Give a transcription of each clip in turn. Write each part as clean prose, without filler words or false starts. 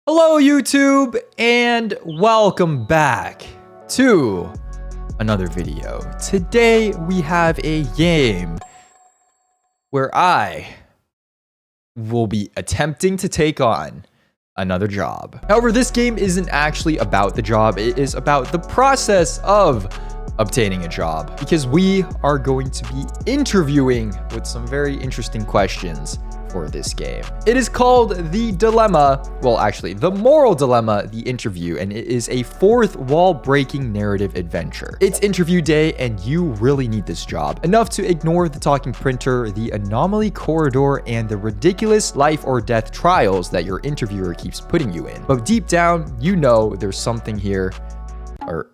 Hello YouTube and welcome back to another video. Today we have a game where I will be attempting to take on another job. However, this game isn't actually about the job, it is about the process of obtaining a job, because we are going to be interviewing with some very interesting questions for this game. It is called The Dilemma, well actually, The Moral Dilemma, The Interview, and it is a fourth wall-breaking narrative adventure. It's interview day and you really need this job, enough to ignore the talking printer, the anomaly corridor, and the ridiculous life or death trials that your interviewer keeps putting you in. But deep down, you know there's something here.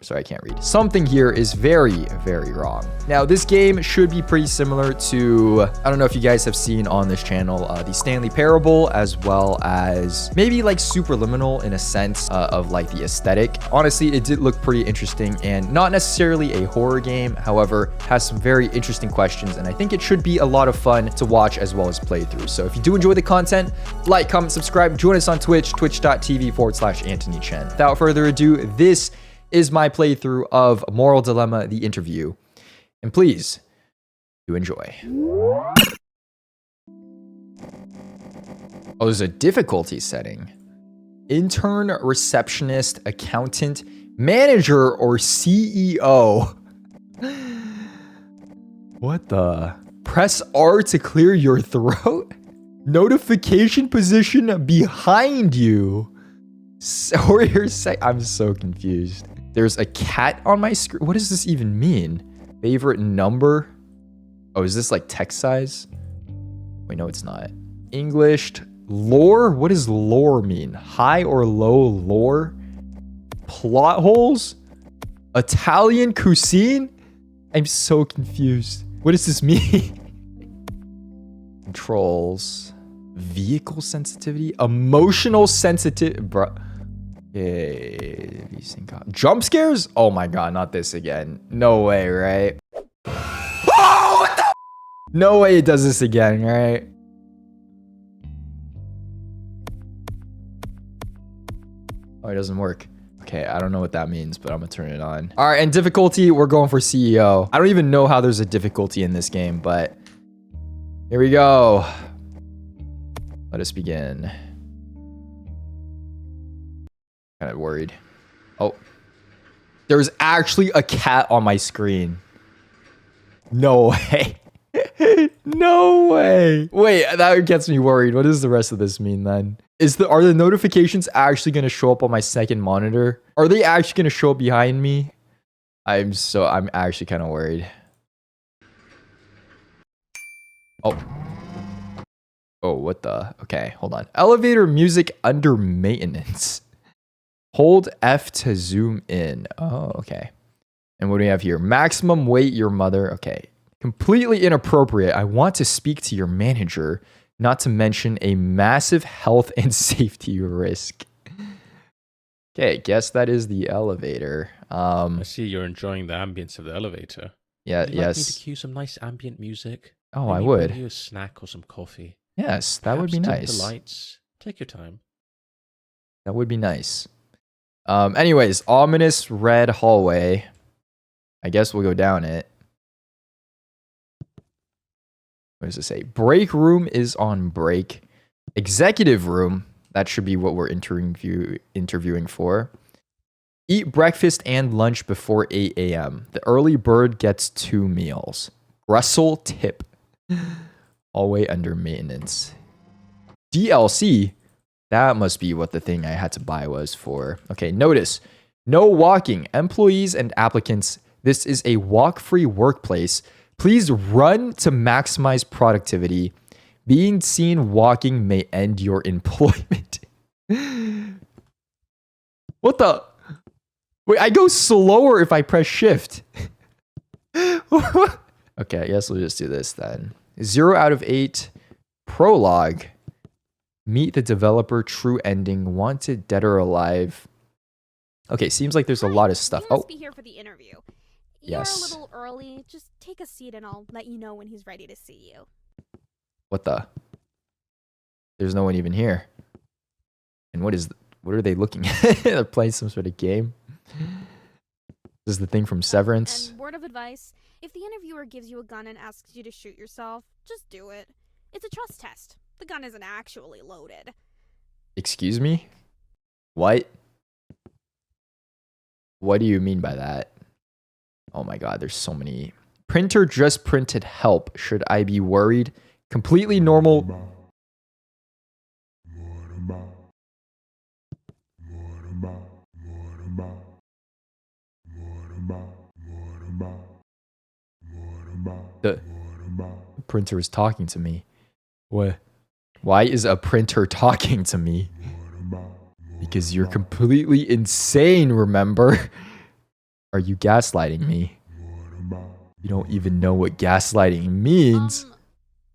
Sorry, I can't read. Something here is very, very wrong. Now, this game should be pretty similar to, I don't know if you guys have seen on this channel, the Stanley Parable, as well as maybe like Superliminal in a sense of like the aesthetic. Honestly, it did look pretty interesting and not necessarily a horror game. However, has some very interesting questions, and I think it should be a lot of fun to watch as well as play through. So if you do enjoy the content, like, comment, subscribe, join us on Twitch, twitch.tv/Anthony Chen. Without further ado, this is my playthrough of Moral Dilemma, The Interview. And please, do enjoy. Oh, there's a difficulty setting. Intern, receptionist, accountant, manager, or CEO. What the? Press R to clear your throat? Notification position behind you. Or your I'm so confused. There's a cat on my screen. What does this even mean? Favorite number? Oh, is this like text size? Wait, no, it's not. English. Lore? What does lore mean? High or low lore? Plot holes? Italian cuisine? I'm so confused. What does this mean? Controls. Vehicle sensitivity? Emotional sensitivity? Bruh. Okay. Jump scares? Oh my god, not this again. No way, right? Oh, what the? No way it does this again, right? Oh, it doesn't work. Okay, I don't know what that means, but I'm gonna turn it on. All right, and difficulty, we're going for CEO. I don't even know how there's a difficulty in this game, but here we go. Let us begin. Kind of worried. Oh, there's actually a cat on my screen. No way. No way. Wait, that gets me worried. What does the rest of this mean then? Are the notifications actually going to show up on my second monitor? Are they actually going to show up behind me? I'm actually kind of worried. Oh. Oh, what the? Okay, hold on. Elevator music under maintenance. Hold F to zoom in. Oh, okay. And what do we have here? Maximum weight, your mother. Okay. Completely inappropriate. I want to speak to your manager, not to mention a massive health and safety risk. Okay, guess that is the elevator. I see you're enjoying the ambience of the elevator. Yeah, Would you yes. like me to cue some nice ambient music? Oh, Maybe I would. bring you a snack or some coffee. Yes, that would be Perhaps dim nice. the lights. Take your time. That would be nice. Anyways, ominous red hallway. I guess we'll go down it. What does it say? Break room is on break. Executive room. That should be what we're interviewing for. Eat breakfast and lunch before 8 a.m. The early bird gets 2 meals. Russell tip. Hallway under maintenance. DLC. That must be what the thing I had to buy was for. Okay, notice. No walking. Employees and applicants. This is a walk-free workplace. Please run to maximize productivity. Being seen walking may end your employment. What the? Wait, I go slower if I press shift. Okay, I guess we'll just do this then. 0 out of 8. Prologue. Meet the developer, true ending, wanted, dead or alive. Okay, seems like there's a lot of stuff. He must be here for the interview. Yes. You're a little early. Just take a seat and I'll let you know when he's ready to see you. What the? There's no one even here. And what is What are they looking at? They're playing some sort of game. This is the thing from Severance. And word of advice, if the interviewer gives you a gun and asks you to shoot yourself, just do it. It's a trust test. The gun isn't actually loaded. Excuse me? What? What do you mean by that? Oh my god, there's so many. Printer just printed help. Should I be worried? Completely normal. The printer is talking to me. What? Why is a printer talking to me? Because you're completely insane, remember? Are you gaslighting me? You don't even know what gaslighting means.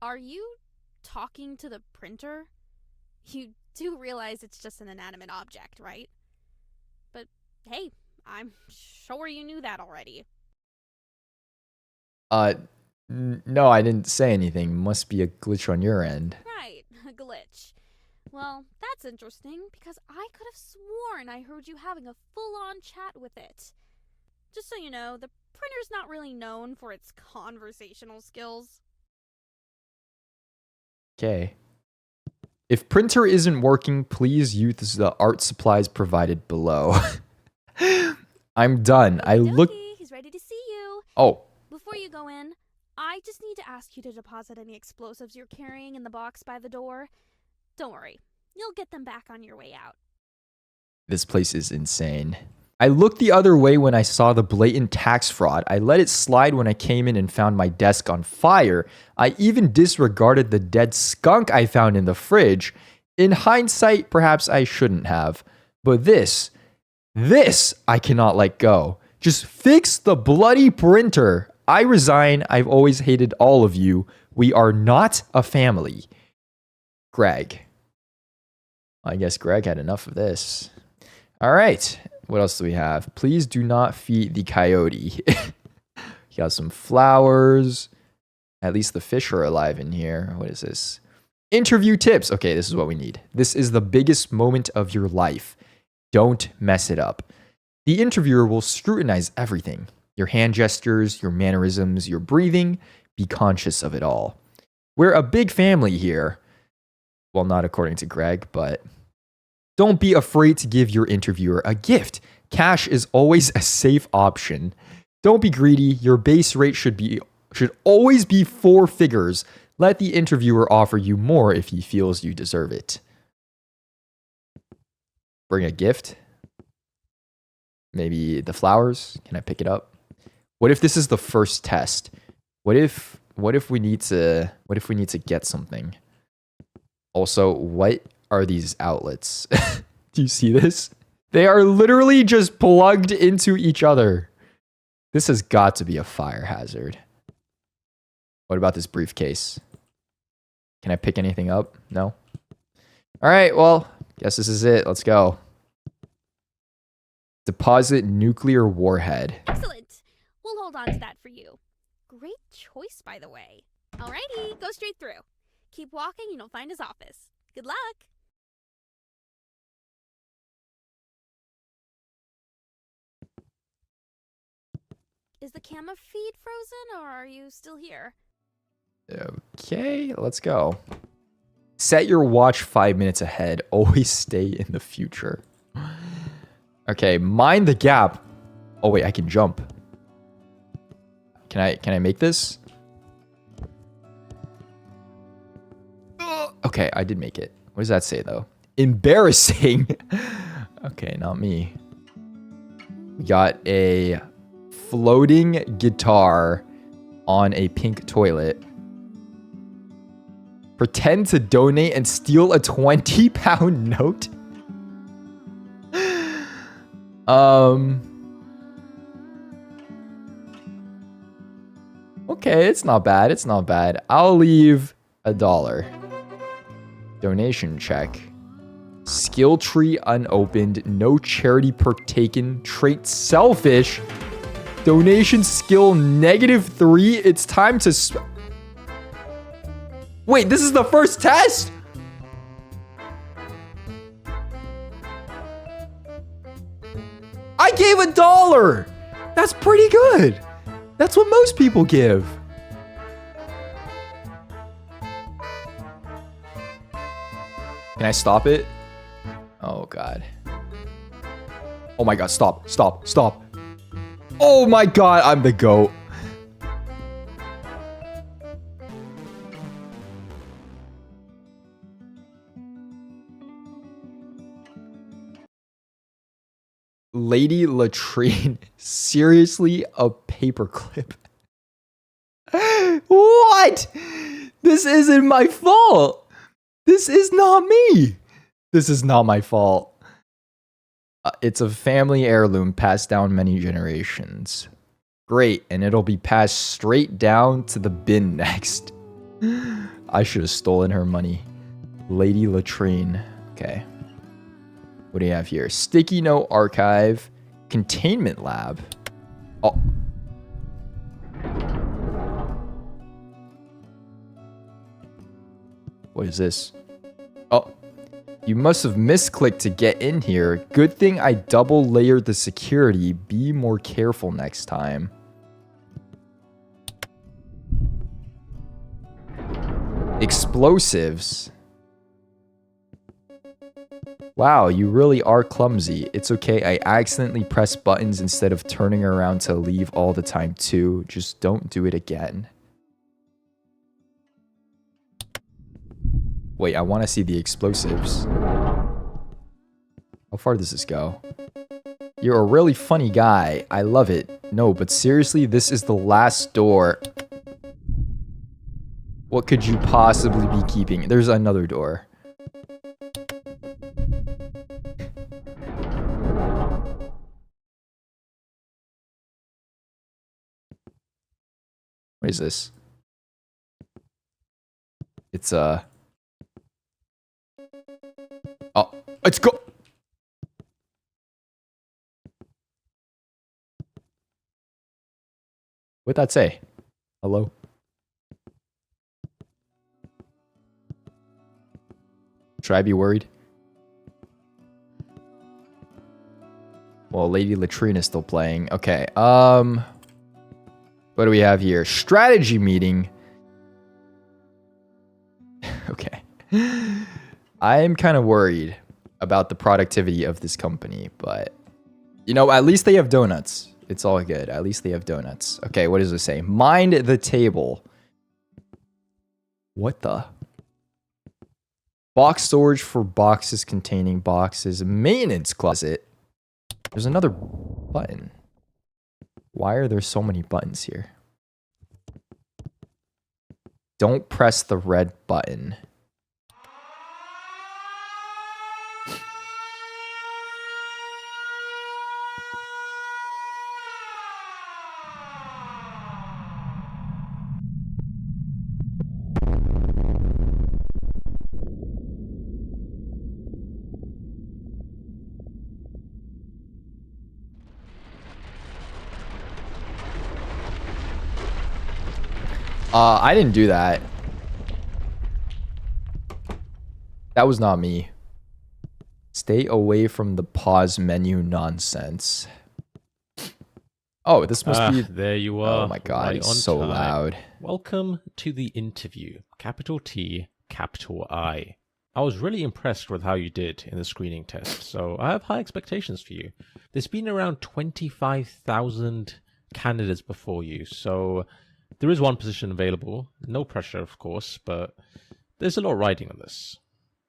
Are you talking to the printer? You do realize it's just an inanimate object, right? But hey, I'm sure you knew that already. No, I didn't say anything. Must be a glitch on your end. Right, a glitch. Well, that's interesting, because I could have sworn I heard you having a full-on chat with it. Just so you know, the printer's not really known for its conversational skills. Okay. If printer isn't working, please use the art supplies provided below. I'm done. I look. He's ready to see you. Oh. Before you go in, I just need to ask you to deposit any explosives you're carrying in the box by the door. Don't worry, you'll get them back on your way out. This place is insane. I looked the other way when I saw the blatant tax fraud. I let it slide when I came in and found my desk on fire. I even disregarded the dead skunk I found in the fridge. In hindsight, perhaps I shouldn't have. But this I cannot let go. Just fix the bloody printer. I resign. I've always hated all of you. We are not a family. Greg. I guess Greg had enough of this. All right. What else do we have? Please do not feed the coyote. Got some flowers. At least the fish are alive in here. What is this? Interview tips. Okay, this is what we need. This is the biggest moment of your life. Don't mess it up. The interviewer will scrutinize everything. Your hand gestures, your mannerisms, your breathing. Be conscious of it all. We're a big family here. Well, not according to Greg, but don't be afraid to give your interviewer a gift. Cash is always a safe option. Don't be greedy. Your base rate should always be 4 figures. Let the interviewer offer you more if he feels you deserve it. Bring a gift. Maybe the flowers. Can I pick it up? What if this is the first test? What if we need to get something? Also, what are these outlets? Do you see this? They are literally just plugged into each other. This has got to be a fire hazard. What about this briefcase? Can I pick anything up? No? All right, well, guess this is it. Let's go. Deposit nuclear warhead. Excellent. We'll hold on to that for you. Great choice, by the way. Alrighty, go straight through. Keep walking and you'll find his office. Good luck. Is the camera feed frozen, or are you still here? Okay, let's go. Set your watch 5 minutes ahead. Always stay in the future. Okay, mind the gap. Oh wait, I can jump. Can I make this? Okay, I did make it. What does that say though? Embarrassing. Okay, not me. We got a floating guitar on a pink toilet. Pretend to donate and steal a 20-pound note. Okay, it's not bad. It's not bad. I'll leave $1. Donation check. Skill tree unopened. No charity partaken. Trait selfish. Donation skill -3. It's time to... Wait, this is the first test? I gave $1. That's pretty good. That's what most people give. Can I stop it? Oh, God. Oh, my God. Stop. Stop. Stop. Oh, my God. I'm the GOAT. Lady Latrine. Seriously? A paperclip? What? This isn't my fault. This is not me. This is not my fault. It's a family heirloom passed down many generations. Great, and it'll be passed straight down to the bin next. I should have stolen her money. Lady Latrine. Okay. What do you have here? Sticky note archive. Containment lab. Oh. What is this? Oh. You must have misclicked to get in here. Good thing I double layered the security. Be more careful next time. Explosives. Wow, you really are clumsy. It's okay, I accidentally pressed buttons instead of turning around to leave all the time too. Just don't do it again. Wait, I want to see the explosives. How far does this go? You're a really funny guy. I love it. No, but seriously, this is the last door. What could you possibly be keeping? There's another door. What is this? It's Oh, let's go. What'd that say? Hello? Should I be worried? Well, Lady Latrine is still playing. Okay, what do we have here? Strategy meeting. Okay. I am kind of worried about the productivity of this company, but you know, at least they have donuts. It's all good. At least they have donuts. Okay, what does it say? Mind the table. What the? Box storage for boxes containing boxes. Maintenance closet. There's another button. Why are there so many buttons here? Don't press the red button. I didn't do that. That was not me. Stay away from the pause menu nonsense. Oh, this must be... There you are. Oh my god, right it's on so time. loud. Welcome to the interview. Capital T, capital I. I was really impressed with how you did in the screening test, so I have high expectations for you. There's been around 25,000 candidates before you, so there is one position available. No pressure, of course, but there's a lot riding on this.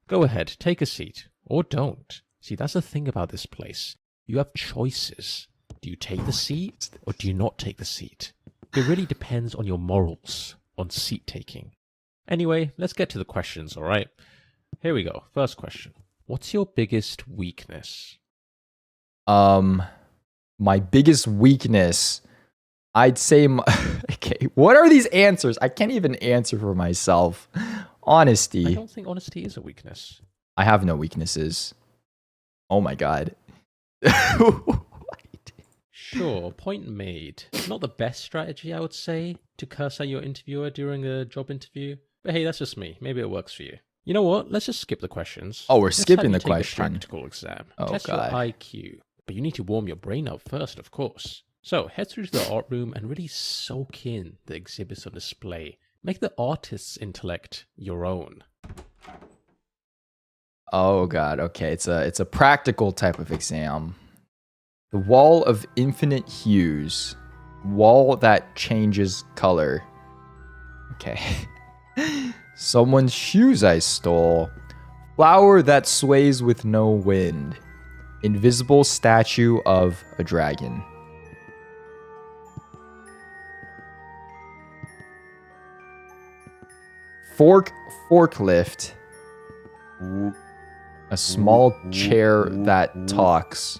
Go ahead, take a seat. Or don't. See, that's the thing about this place. You have choices. Do you take the seat or do you not take the seat? It really depends on your morals on seat taking. Anyway, let's get to the questions, alright? Here we go. First question. What's your biggest weakness? My biggest weakness, I'd say... Okay, what are these answers? I can't even answer for myself. Honesty. I don't think honesty is a weakness. I have no weaknesses. Oh my god. Sure, point made. Not the best strategy, I would say, to curse at your interviewer during a job interview. But hey, that's just me. Maybe it works for you. You know what? Let's just skip the questions. Oh, we're Let's skipping have the you take question. A practical exam. Oh, Test God. your IQ. But you need to warm your brain up first, of course. So head through to the art room and really soak in the exhibits on display. Make the artist's intellect your own. Oh god, okay. It's a practical type of exam. The wall of infinite hues. Wall that changes color. Okay. Someone's shoes I stole. Flower that sways with no wind. Invisible statue of a dragon. Forklift. A small chair that talks.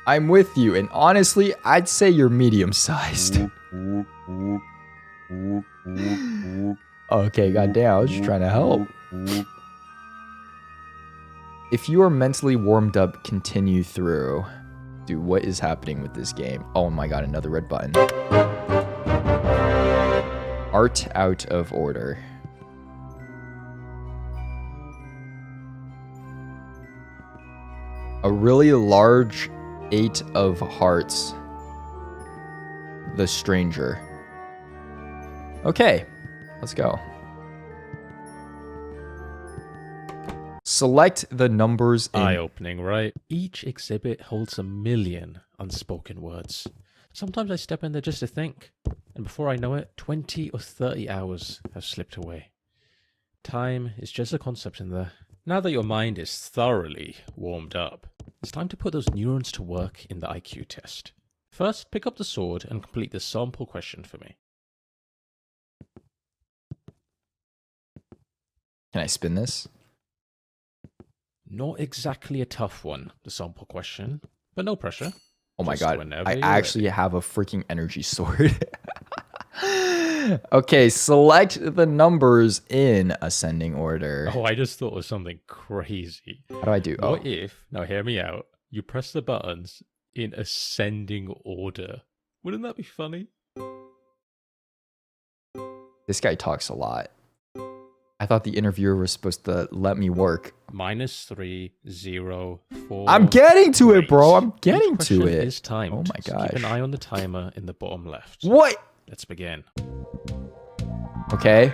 I'm with you, and honestly, I'd say you're medium-sized. Okay, goddamn, I was just trying to help. If you are mentally warmed up, continue through. Dude, what is happening with this game? Oh my god, another red button. Art out of order. A really large 8 of hearts. The stranger. Okay, let's go. Select the numbers in... Eye-opening, right? Each exhibit holds a million unspoken words. Sometimes I step in there just to think, and before I know it, 20 or 30 hours have slipped away. Time is just a concept in there. Now that your mind is thoroughly warmed up, it's time to put those neurons to work in the IQ test. First, pick up the sword and complete the sample question for me. Can I spin this? Not exactly a tough one, the sample question, but no pressure. Oh my Just god, whenever I you're actually ready. have a freaking energy sword. Okay, select the numbers in ascending order. Oh, I just thought of something crazy. How do I do? Oh, What if, now hear me out, you press the buttons in ascending order? Wouldn't that be funny? this guy talks a lot. I thought the interviewer was supposed to let me work. -3, 0, 4. I'm getting to it, bro. I'm Each getting to question it. is timed. Oh my So keep an gosh. eye on the timer in the bottom left. What? Let's begin. Okay.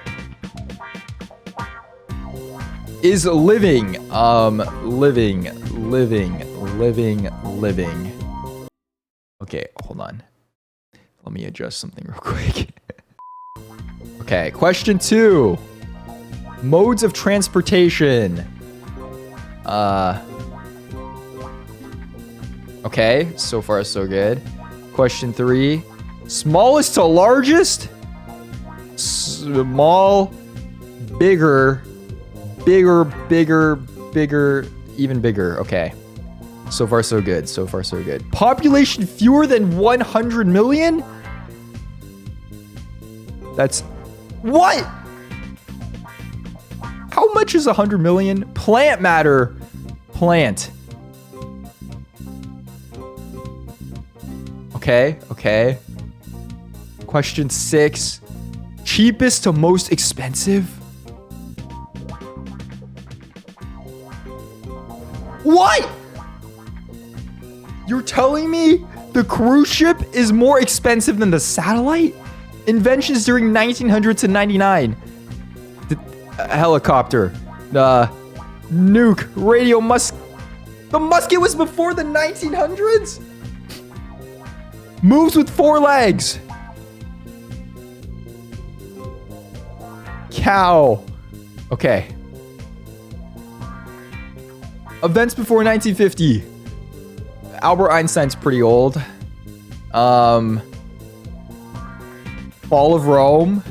Is living. Living. Okay, hold on. Let me adjust something real quick. Okay, question 2. Modes of transportation. Okay, so far so good. Question 3. Smallest to largest? Small, bigger, even bigger. Okay. So far so good. So far so good. Population fewer than 100 million? That's... What? How much is 100 million? Plant matter. Plant. Okay, okay. Question 6. Cheapest to most expensive? What? You're telling me the cruise ship is more expensive than the satellite? Inventions during 1900 to 99. The helicopter. Nuke. Radio The musket was before the 1900s? Moves with 4 legs. Cow. Okay. Events before 1950. Albert Einstein's pretty old. Fall of Rome.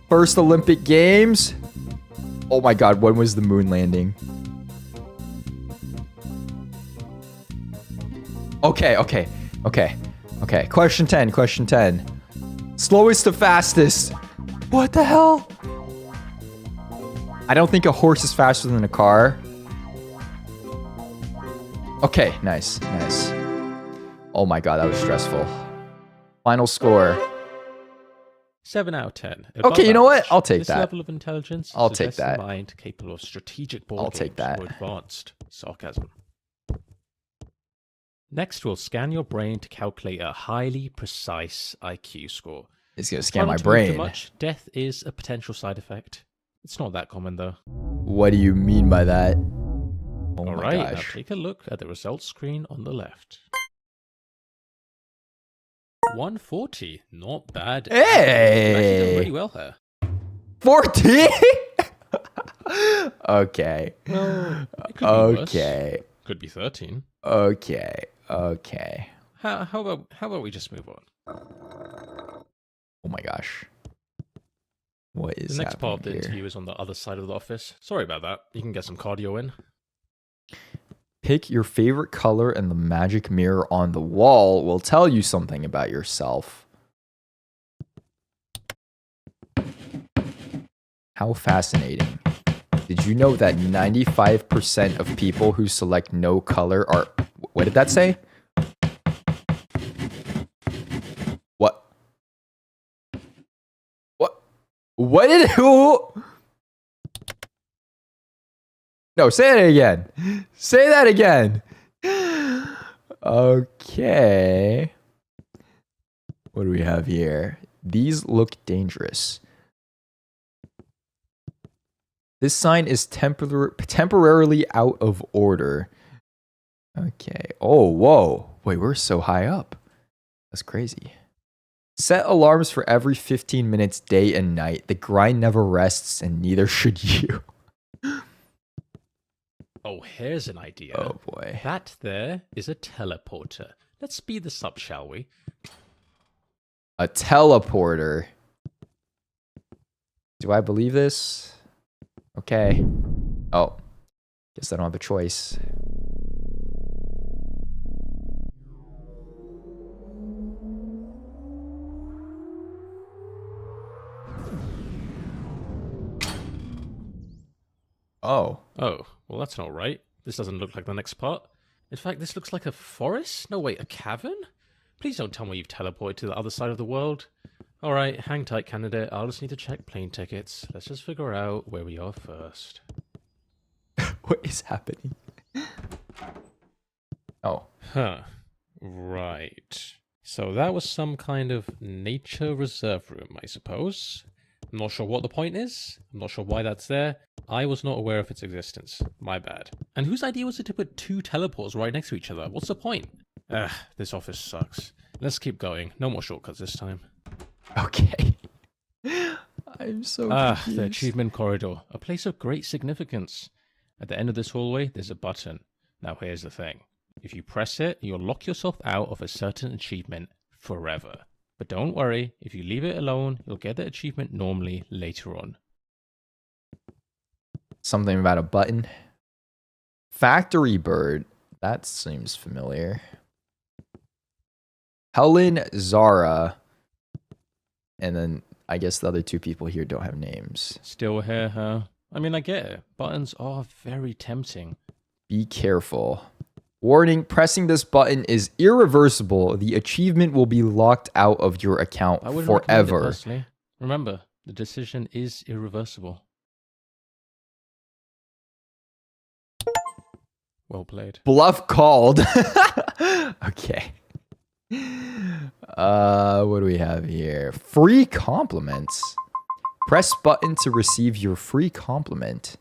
First Olympic Games. Oh my god, when was the moon landing? Okay. Question 10. Slowest to fastest. What the hell? I don't think a horse is faster than a car. Okay, nice. Oh my god, that was stressful. Final score. 7 out of 10. Okay, you know what? Average. I'll take this that. level of intelligence I'll suggests take that. a mind capable of strategic board I'll games take that. or advanced sarcasm. Next, we'll scan your brain to calculate a highly precise IQ score. It's gonna Try scan my not to move too brain. much. Death is a potential side effect. It's not that common though. What do you mean by that? Oh my Alright, now gosh. take a look at the results screen on the left. 140, not bad. You've actually done Hey! really well here. 14? Okay. Well, it could be worse. Okay. Could be 13. Okay. Okay. How about we just move on? Oh my gosh. What is The next part of the happening here? interview is on the other side of the office. Sorry about that. You can get some cardio in. Pick your favorite color and the magic mirror on the wall will tell you something about yourself. How fascinating. Did you know that 95% of people who select no color are... What did that say? What? What? What did... Who? No, say that again. Say that again. Okay. What do we have here? These look dangerous. This sign is temporarily out of order. Okay. Oh, whoa. Wait, we're so high up. That's crazy. Set alarms for every 15 minutes, day and night. The grind never rests, and neither should you. Oh, here's an idea. Oh, boy. That there is a teleporter. Let's speed this up, shall we? A teleporter. Do I believe this? Okay. Oh. Guess I don't have a choice. Oh. Oh, well that's not right. This doesn't look like the next part. In fact, this looks like a forest? No, wait, a cavern? Please don't tell me you've teleported to the other side of the world. Alright, hang tight, candidate. I'll just need to check plane tickets. Let's just figure out where we are first. What is happening? Oh. Huh. Right. So that was some kind of nature reserve room, I suppose. I'm not sure what the point is. I'm not sure why that's there. I was not aware of its existence. My bad. And whose idea was it to put two teleports right next to each other? What's the point? This office sucks. Let's keep going. No more shortcuts this time. Okay. I'm so confused. The achievement corridor. A place of great significance. At the end of this hallway, there's a button. Now here's the thing. If you press it, you'll lock yourself out of a certain achievement forever. But don't worry, if you leave it alone, you'll get the achievement normally later on. Something about a button. Factory bird. That seems familiar. Helen, Zara. And then I guess the other two people here don't have names. Still here, huh? I mean, I get it. Buttons are very tempting. Be careful. Warning, pressing this button is irreversible. The achievement will be locked out of your account I wouldn't recommend it forever. personally. Remember, the decision is irreversible. Well played. Bluff called. Okay. What do we have here? Free compliments. Press button to receive your free compliment.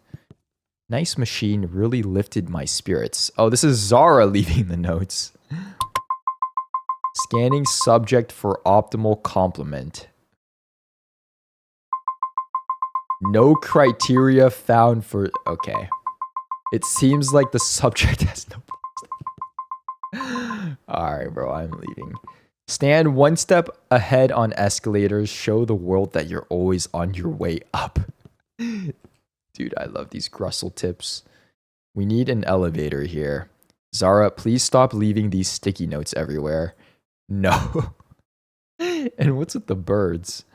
Nice machine, really lifted my spirits. Oh, this is Zara leaving the notes. Scanning subject for optimal compliment. No criteria found for... Okay. It seems like the subject has no... Alright, bro, I'm leaving. Stand one step ahead on escalators. Show the world that you're always on your way up. Dude, I love these Grussel tips. We need an elevator here. Zara, please stop leaving these sticky notes everywhere. No. And what's with the birds?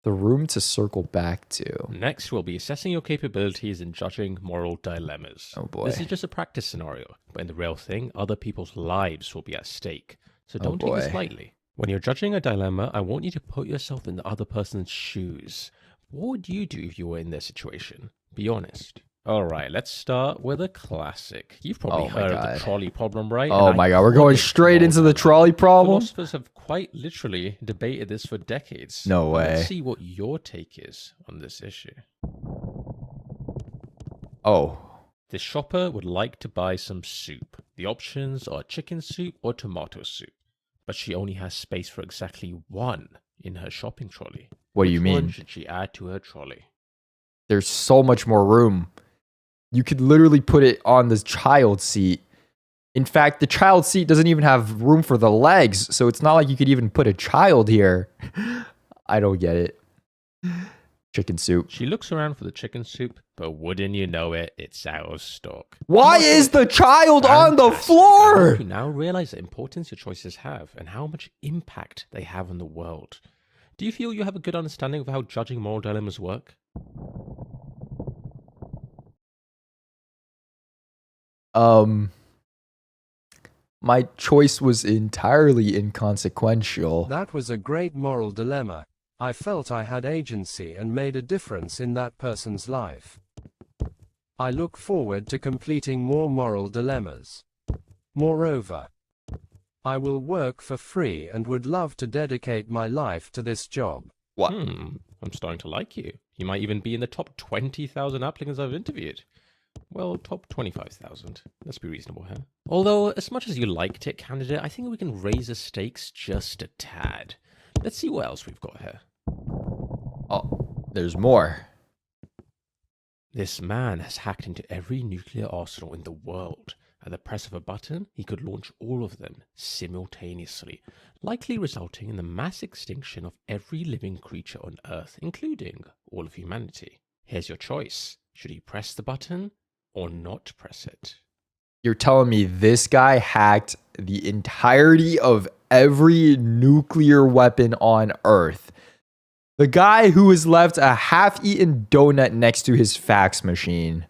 The room to circle back to. Next, we'll be assessing your capabilities in judging moral dilemmas. Oh boy. This is just a practice scenario, but in the real thing, other people's lives will be at stake. So Oh, don't take this boy. lightly. When you're judging a dilemma, I want you to put yourself in the other person's shoes. What would you do if you were in their situation? Be honest. Alright, let's start with a classic. You've probably Oh my heard of the God. trolley problem, right? Oh An my God, we're going iconic straight into the moral trolley dilemma. problem? Philosophers have quite literally debated this for decades. No But let's way. see what your take is on this issue. Oh. The shopper would like to buy some soup. The options are chicken soup or tomato soup. But she only has space for exactly one in her shopping trolley. What do you Which one mean? should she add to her trolley? There's so much more room. You could literally put it on the child seat. In fact, the child seat doesn't even have room for the legs, so it's not like you could even put a child here. I don't get it. Chicken soup. She looks around for the chicken soup, but wouldn't you know it, it's out of stock. Why is the child on the Fantastic. I floor? hope you now realize the importance your choices have and how much impact they have on the world. Do you feel you have a good understanding of how judging moral dilemmas work? My choice was entirely inconsequential. That was a great moral dilemma. I felt I had agency and made a difference in that person's life. I look forward to completing more moral dilemmas. Moreover, I will work for free and would love to dedicate my life to this job. What? I'm starting to like you. You might even be in the top 20,000 applicants I've interviewed. Well, top 25,000. Let's be reasonable here. Although, as much as you liked it, candidate, I think we can raise the stakes just a tad. Let's see what else we've got here. Oh, there's more. This man has hacked into every nuclear arsenal in the world. At the press of a button, he could launch all of them simultaneously, likely resulting in the mass extinction of every living creature on Earth, including all of humanity. Here's your choice. Should he press the button or not press it? You're telling me this guy hacked the entirety of every nuclear weapon on Earth. The guy who has left a half-eaten donut next to his fax machine.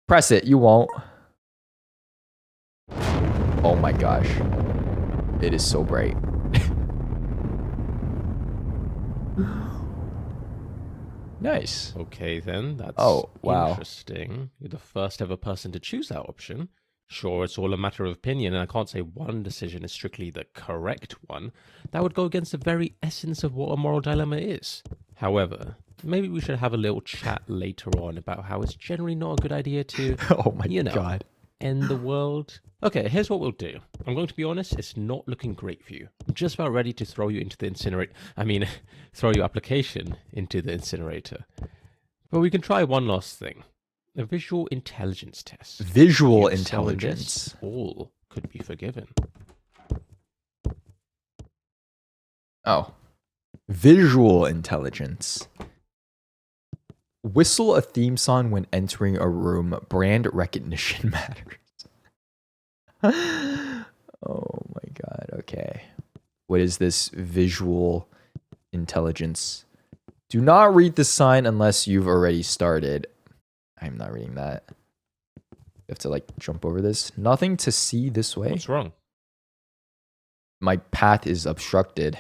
Press it, you won't. Oh my gosh. It is so bright. Nice. Okay then, that's wow. interesting. You're the first ever person to choose that option. Sure, it's all a matter of opinion, and I can't say one decision is strictly the correct one. That would go against the very essence of what a moral dilemma is. However, maybe we should have a little chat later on about how it's generally not a good idea to, Oh my you know, god. end the world. Okay, here's what we'll do. I'm going to be honest, it's not looking great for you. I'm just about ready to throw you into the incinerator. Throw your application into the incinerator. But we can try one last thing. A visual intelligence test. Visual If you excel in this, intelligence. all could be forgiven. Oh. Visual intelligence. Whistle a theme song when entering a room. Brand recognition matters. Oh my god. Okay. What is this visual intelligence? Do not read the sign unless you've already started. I'm not reading that. You have to like jump over this. Nothing to see this way. What's wrong? My path is obstructed.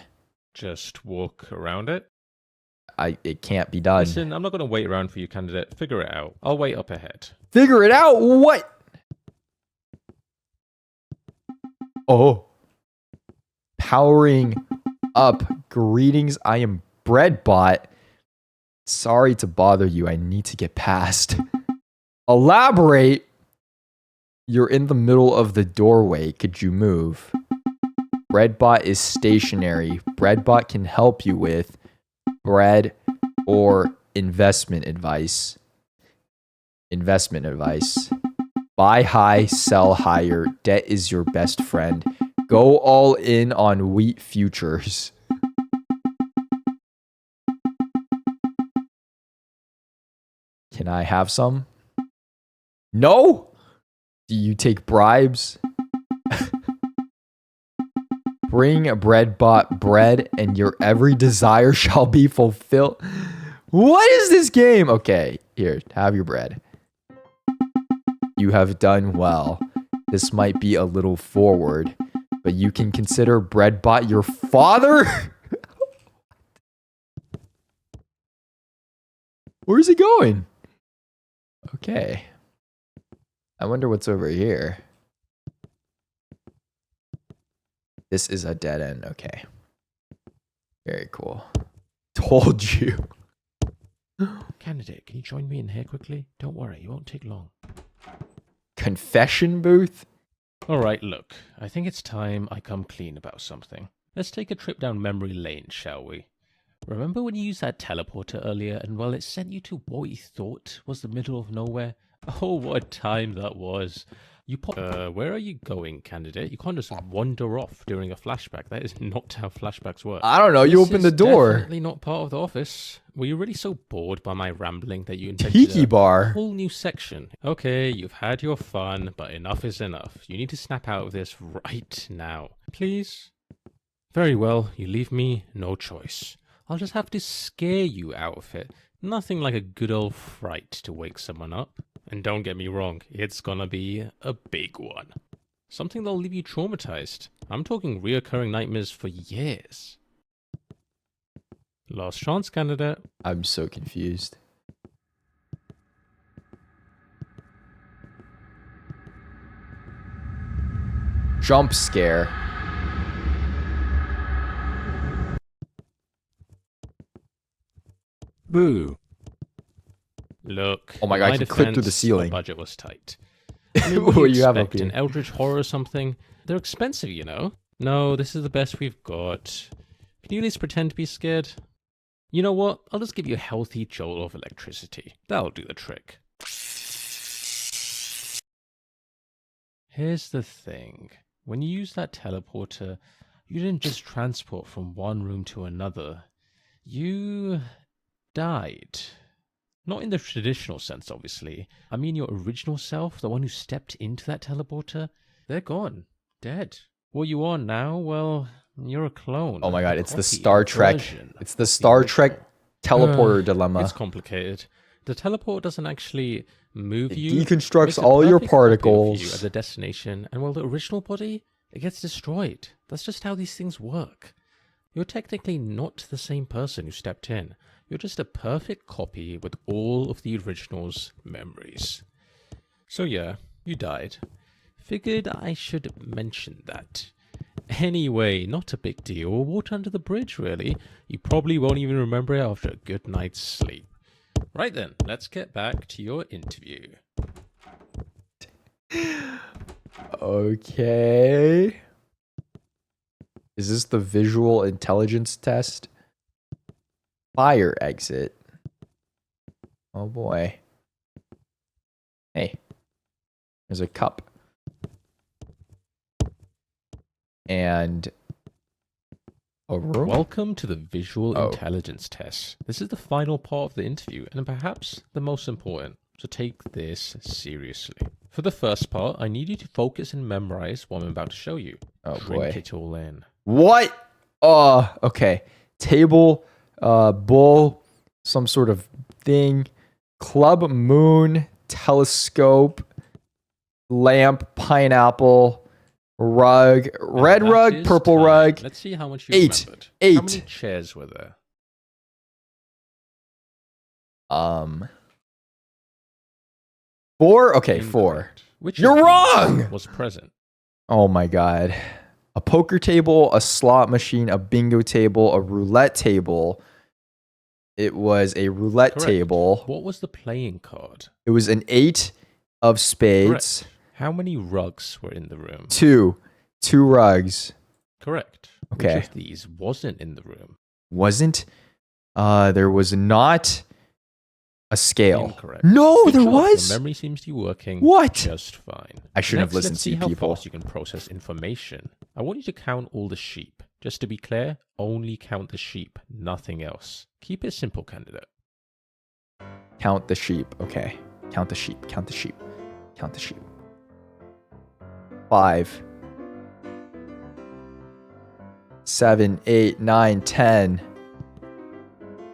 Just walk around it? It can't be done. Listen, I'm not going to wait around for you, candidate. Figure it out. I'll wait up ahead. Figure it out. What? Oh. Powering up. Greetings. I am Breadbot. Sorry to bother you. I need to get past. Elaborate. You're in the middle of the doorway. Could you move? Breadbot is stationary. Breadbot can help you with bread or investment advice. Investment advice. Buy high, sell higher. Debt is your best friend. Go all in on wheat futures. Can I have some? No? Do you take bribes? Bring Breadbot bread and your every desire shall be fulfilled. What is this game? Okay, here, have your bread. You have done well. This might be a little forward. but you can consider Breadbot your father? Where's he going? Okay. I wonder what's over here. This is a dead end. Okay. Very cool. Told you. Candidate, can you join me in here quickly? Don't worry, it won't take long. Confession booth? Alright, look. I think it's time I come clean about something. Let's take a trip down memory lane, shall we? Remember when you used that teleporter earlier and, well, it sent you to what you thought was the middle of nowhere? Oh, what a time that was. You where are you going, candidate? You can't just wander off during a flashback. That is not how flashbacks work. I don't know. You opened the door. Definitely not part of the office. Were you really so bored by my rambling that you invented Tiki a bar. whole new section? Okay, you've had your fun, but enough is enough. You need to snap out of this right now. Please? Very well, you leave me no choice. I'll just have to scare you out of it. Nothing like a good old fright to wake someone up. And don't get me wrong, it's gonna be a big one. Something that'll leave you traumatized. I'm talking reoccurring nightmares for years. Last chance, candidate. I'm so confused. Jump scare. Boo. Look. Oh my god, I can clip through the ceiling. My budget was tight. What do you have up An here? eldritch horror or something? They're expensive, you know. No, this is the best we've got. Can you at least pretend to be scared? You know what? I'll just give you a healthy jolt of electricity. That'll do the trick. Here's the thing. When you use that teleporter, you didn't just transport from one room to another. You died. Not in the traditional sense, obviously. I mean your original self, the one who stepped into that teleporter, they're gone. Dead. What you are now, well, you're a clone. Oh my god, A it's the copy, Star a Trek. version It's the of Star original. Trek teleporter dilemma. It's complicated. The teleport doesn't actually move It you. deconstructs makes a all your perfect copy of particles. you at the destination, and while the original body, it gets destroyed. That's just how these things work. You're technically not the same person who stepped in. You're just a perfect copy with all of the original's memories. So yeah, you died. Figured I should mention that. Anyway, not a big deal. Water under the bridge, really. You probably won't even remember it after a good night's sleep. Right then, let's get back to your interview. Okay. Is this the visual intelligence test? Fire exit. Oh boy. Hey. There's a cup. And a room? Welcome to the visual Oh. intelligence test. This is the final part of the interview, and perhaps the most important, so take this seriously. For the first part, I need you to focus and memorize what I'm about to show you. Oh Drink boy. it all in. What? Okay. Table, bull, some sort of thing, club, moon, telescope, lamp, pineapple, rug, red That rug, is purple time. rug. Let's see how much you 8. remembered. 8. How many chairs were there? 4? Okay, 4. Incorrect. Which You're of these wrong! was present? Oh my god. A poker table, a slot machine, a bingo table, a roulette table. It was a roulette Correct. table. What was the playing card? It was an 8 of spades. Correct. How many rugs were in the room? 2 rugs. Okay. Correct. Which of these wasn't in the room? Wasn't there was not a scale. Incorrect. No, Good there job. was. Your memory seems to be working What? just fine. I shouldn't have Next, listened let's to see how people. fast you can process information. I want you to count all the sheep. Just to be clear, only count the sheep, nothing else. Keep it simple, candidate. Count the sheep. Okay. Count the sheep. Count the sheep. Count the sheep. 5, 7, 8, 9, 10.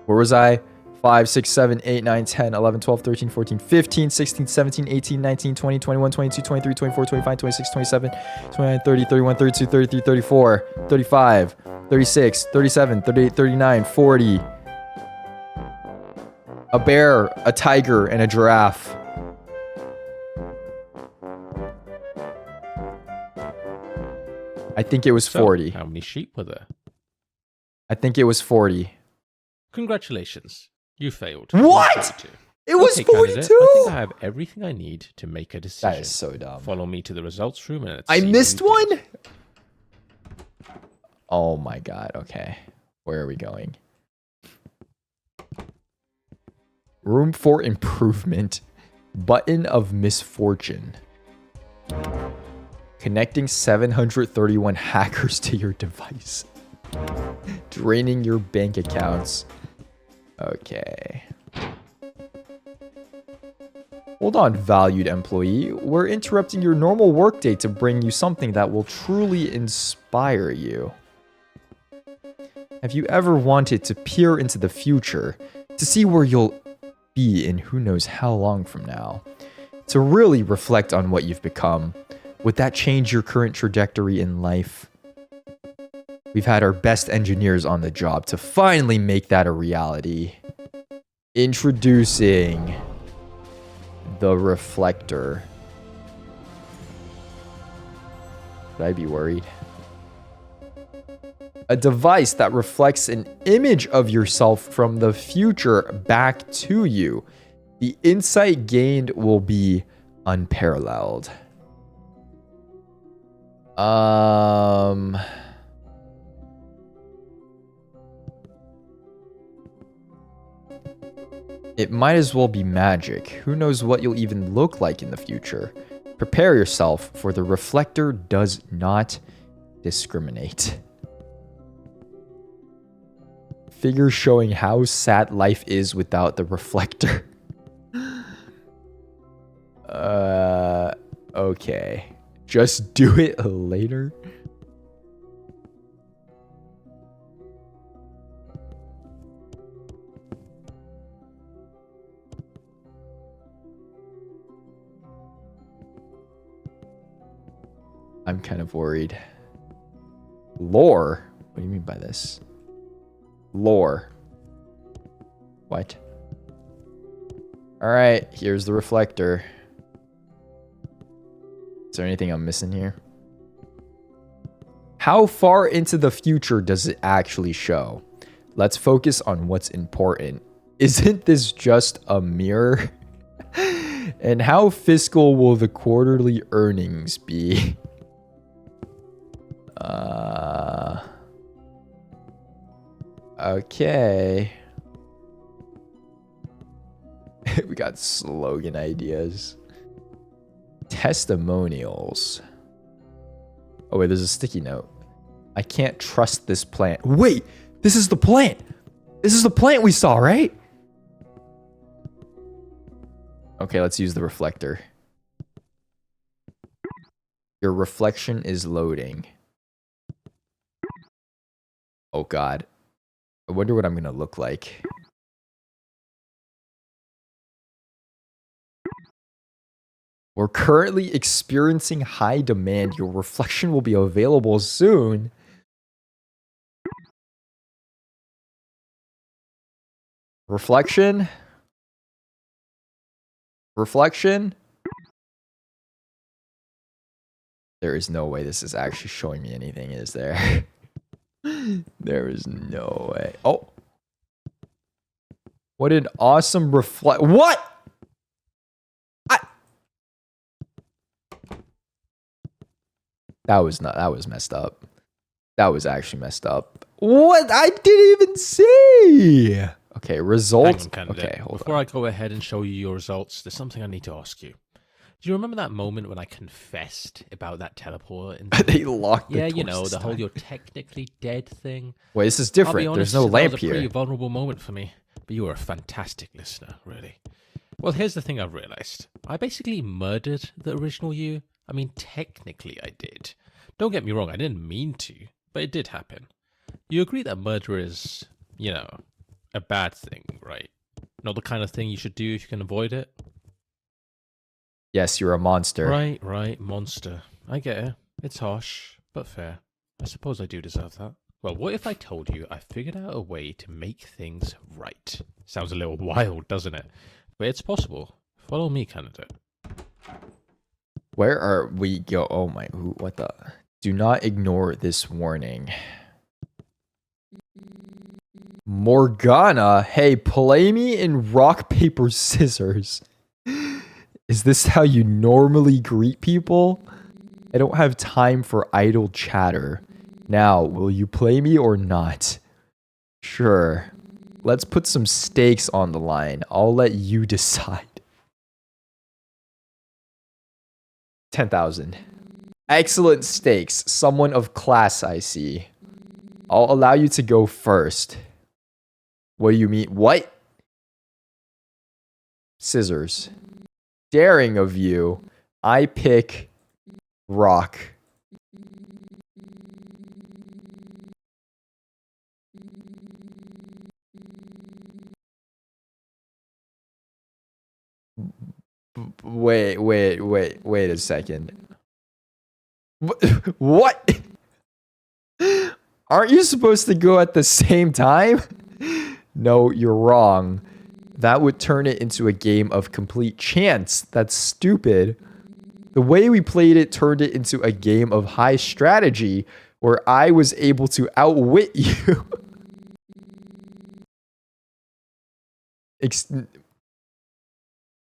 Where was I? 5, 6, 7, 8, 9, 10, 11, 12, 13, 14, 15, 16, 17, 18, 19, 20, 21, 22, 23, 24, 25, 26, 27, 29, 30, 31, 32, 33, 34, 35, 36, 37, 38, 39, 40. A bear, a tiger, and a giraffe. I think it was 40. So, how many sheep were there? I think it was 40. Congratulations. You failed. What? It was 42? Candidate, I think I have everything I need to make a decision. That is so dumb. Follow me to the results room and let's I see missed who one? did. Oh my god, okay. Where are we going? Room for improvement. Button of misfortune. Connecting 731 hackers to your device. Draining your bank accounts. Okay. Hold on, valued employee. We're interrupting your normal workday to bring you something that will truly inspire you. Have you ever wanted to peer into the future to see where you'll be in who knows how long from now? To really reflect on what you've become? Would that change your current trajectory in life? We've had our best engineers on the job to finally make that a reality. Introducing the reflector. Should I be worried? A device that reflects an image of yourself from the future back to you. The insight gained will be unparalleled. It might as well be magic. Who knows what you'll even look like in the future? Prepare yourself, for the reflector does not discriminate. Figure showing how sad life is without the reflector. Okay. Just do it later. I'm kind of worried. Lore? What do you mean by this? Lore. What? Alright, here's the reflector. Is there anything I'm missing here? How far into the future does it actually show? Let's focus on what's important. Isn't this just a mirror? And how fiscal will the quarterly earnings be? Okay. We got slogan ideas. Testimonials. Oh wait, there's a sticky note. I can't trust this plant. Wait, this is the plant. This is the plant we saw, right? Okay, let's use the reflector. Your reflection is loading. Oh god. I wonder what I'm gonna look like. We're currently experiencing high demand. Your reflection will be available soon. Reflection? Reflection? There is no way this is actually showing me anything, is there? There is no way. Oh. What an awesome reflect. What? That was messed up. That was actually messed up. What? I didn't even see. Okay, result. Okay, hold Before on. I go ahead and show you your results, there's something I need to ask you. Do you remember that moment when I confessed about that teleporter? They locked the yeah, you doors know, this the whole time. "you're technically dead" thing. Wait, this is I'll be different. honest, There's no that lamp was a here. pretty vulnerable moment for me, but you were a fantastic listener, really. Well, here's the thing I've realized. I basically murdered the original you. I mean, technically I did. Don't get me wrong, I didn't mean to, but it did happen. You agree that murder is, you know, a bad thing, right? Not the kind of thing you should do if you can avoid it. Yes, you're a monster. Right, monster. I get it. It's harsh, but fair. I suppose I do deserve that. Well, what if I told you I figured out a way to make things right? Sounds a little wild, doesn't it? But it's possible. Follow me, candidate. Where are we go? Oh my, what the? Do not ignore this warning. Morgana, hey, play me in rock, paper, scissors. Is this how you normally greet people? I don't have time for idle chatter. Now, will you play me or not? Sure. Let's put some stakes on the line. I'll let you decide. 10,000. Excellent stakes. Someone of class, I see. I'll allow you to go first. What do you mean? What? Scissors. Daring of you. I pick rock. Wait a second. What? Aren't you supposed to go at the same time? No, you're wrong. That would turn it into a game of complete chance. That's stupid. The way we played it turned it into a game of high strategy where I was able to outwit you.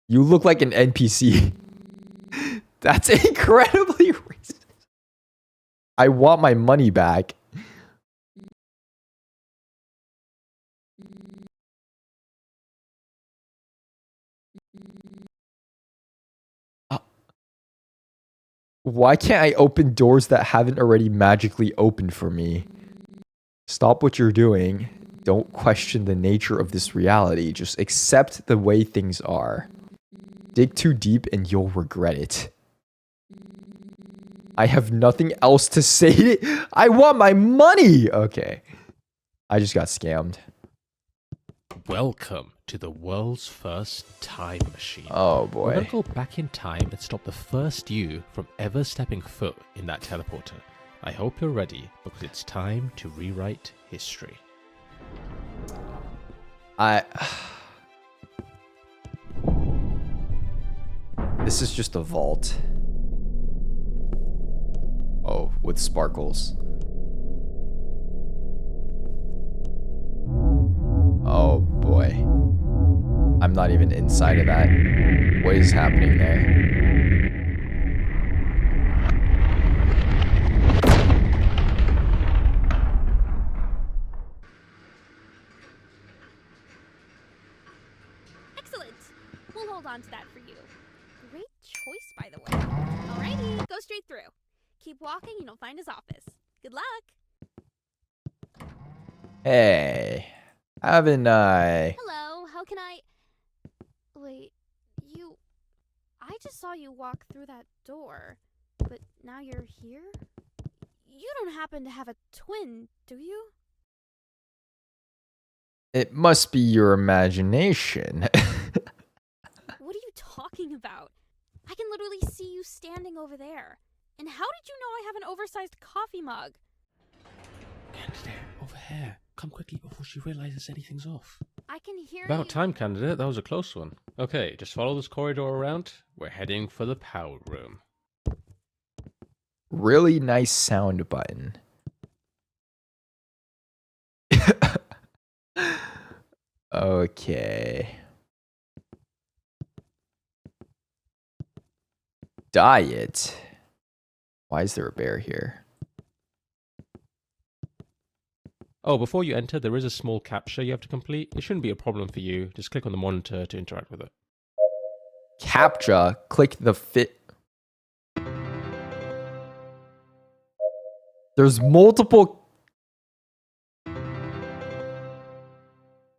You look like an NPC. That's incredibly racist. I want my money back. Why can't I open doors that haven't already magically opened for me? Stop what you're doing. Don't question the nature of this reality. Just accept the way things are. Dig too deep and you'll regret it. I have nothing else to say. I want my money! Okay. I just got scammed. Welcome to the world's first time machine. Oh We're boy. gonna go back in time and stop the first you from ever stepping foot in that teleporter. I hope you're ready, because it's time to rewrite history. This is just a vault. Oh, with sparkles. Oh boy. I'm not even inside of that. What is happening there? Excellent! We'll hold on to that for you. Great choice, by the way. Alrighty, go straight through. Keep walking and you'll find his office. Good luck! Hey. Haven't I? Hello, how can I... Wait, you... I just saw you walk through that door, but now you're here? You don't happen to have a twin, do you? It must be your imagination. What are you talking about? I can literally see you standing over there. And how did you know I have an oversized coffee mug? Candidate, over here. Come quickly before she realizes anything's off. I can hear About you. time, candidate. That was a close one. Okay, just follow this corridor around. We're heading for the power room. Really nice sound button. Okay. Diet. Why is there a bear here? Oh, before you enter, there is a small captcha you have to complete. It shouldn't be a problem for you. Just click on the monitor to interact with it. CAPTCHA. Click the fit. There's multiple.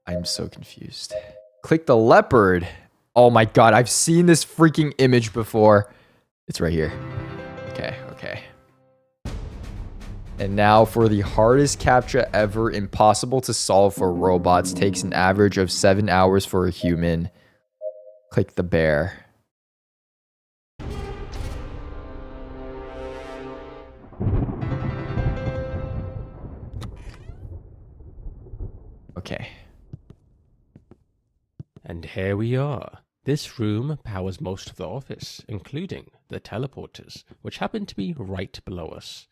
I'm so confused. Click the leopard. Oh my god, I've seen this freaking image before. It's right here. Okay, okay. And now for the hardest captcha ever, impossible to solve for robots. Takes an average of 7 hours for a human. Click the bear. Okay. And here we are. This room powers most of the office, including the teleporters, which happen to be right below us.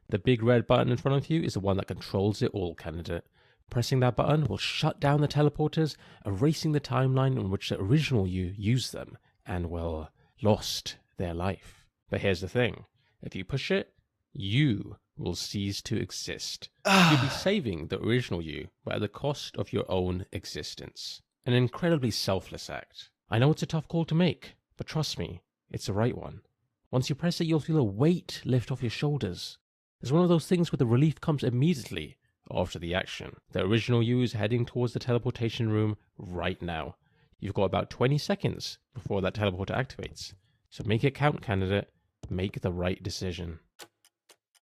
The big red button in front of you is the one that controls it all, candidate. Pressing that button will shut down the teleporters, erasing the timeline in which the original you used them, and, well, lost their life. But here's the thing. If you push it, you will cease to exist. You'll be saving the original you, but at the cost of your own existence. An incredibly selfless act. I know it's a tough call to make, but trust me, it's the right one. Once you press it, you'll feel a weight lift off your shoulders. It's one of those things where the relief comes immediately after the action. The original you is heading towards the teleportation room right now. You've got about 20 seconds before that teleporter activates. So make it count, candidate. Make the right decision.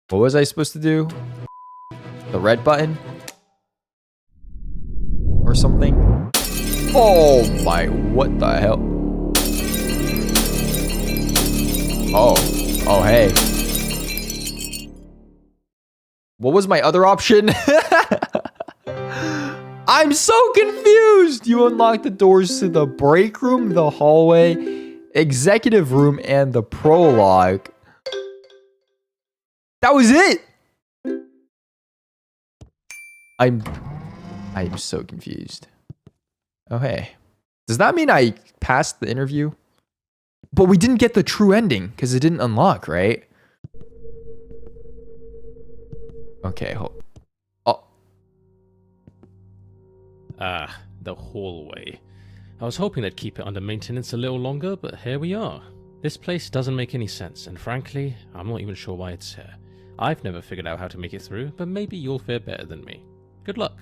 What was I supposed to do? The red button? Or something? Oh my, what the hell? Oh, hey. What was my other option? I'm so confused. You unlock the doors to the break room, the hallway, executive room, and the prologue. That was it. I'm so confused. Oh, hey. Does that mean I passed the interview? But we didn't get the true ending because it didn't unlock, right? Okay, hold. Oh. The hallway. I was hoping they'd keep it under maintenance a little longer, but here we are. This place doesn't make any sense, and frankly, I'm not even sure why it's here. I've never figured out how to make it through, but maybe you'll fare better than me. Good luck.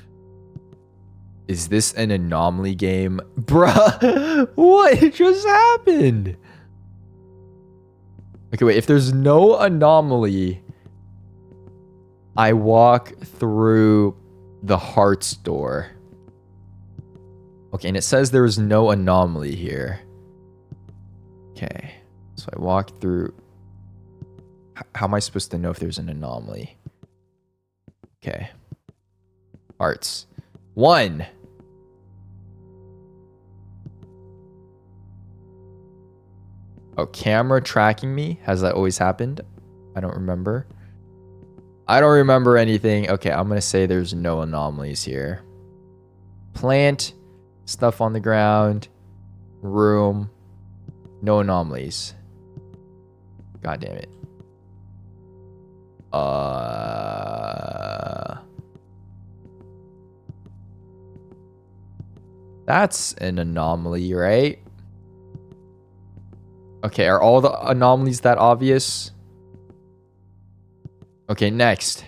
Is this an anomaly game? Bruh, what just happened? Okay, wait, if there's no anomaly, I walk through the hearts door. Okay, and it says there is no anomaly here. Okay, so I walk through. How am I supposed to know if there's an anomaly? Okay. Hearts. 1. Oh, camera tracking me? Has that always happened? I don't remember. I don't remember anything. Okay, I'm going to say there's no anomalies here. Plant. Stuff on the ground. Room. No anomalies. God damn it. That's an anomaly, right? Okay, are all the anomalies that obvious? Okay, next.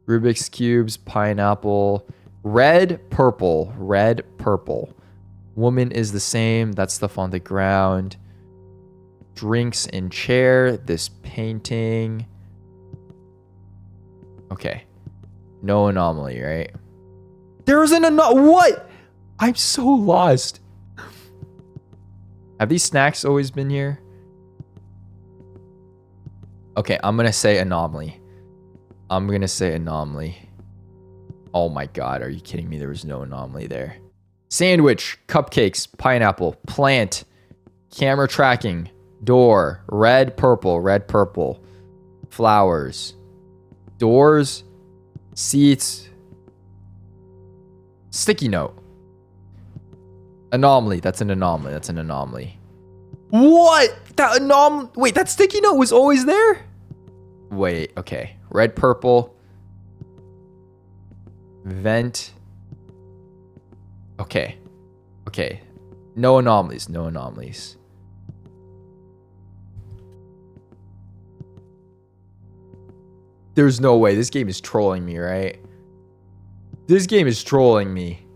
Rubik's Cubes, pineapple, red, purple, red, purple. Woman is the same. That stuff on the ground. Drinks in chair. This painting. Okay. No anomaly, right? There's an anomaly. What? I'm so lost. Have these snacks always been here? Okay, I'm gonna say anomaly. I'm gonna say anomaly. Oh my god, are you kidding me? There was no anomaly there. Sandwich, cupcakes, pineapple, plant, camera tracking, door, red, purple, flowers, doors, seats, sticky note. Anomaly, that's an anomaly, that's an anomaly. What? That anomaly, wait, that sticky note was always there? Wait, okay. Red, purple. Vent. Okay. Okay. No anomalies, no anomalies. There's no way. This game is trolling me, right? This game is trolling me.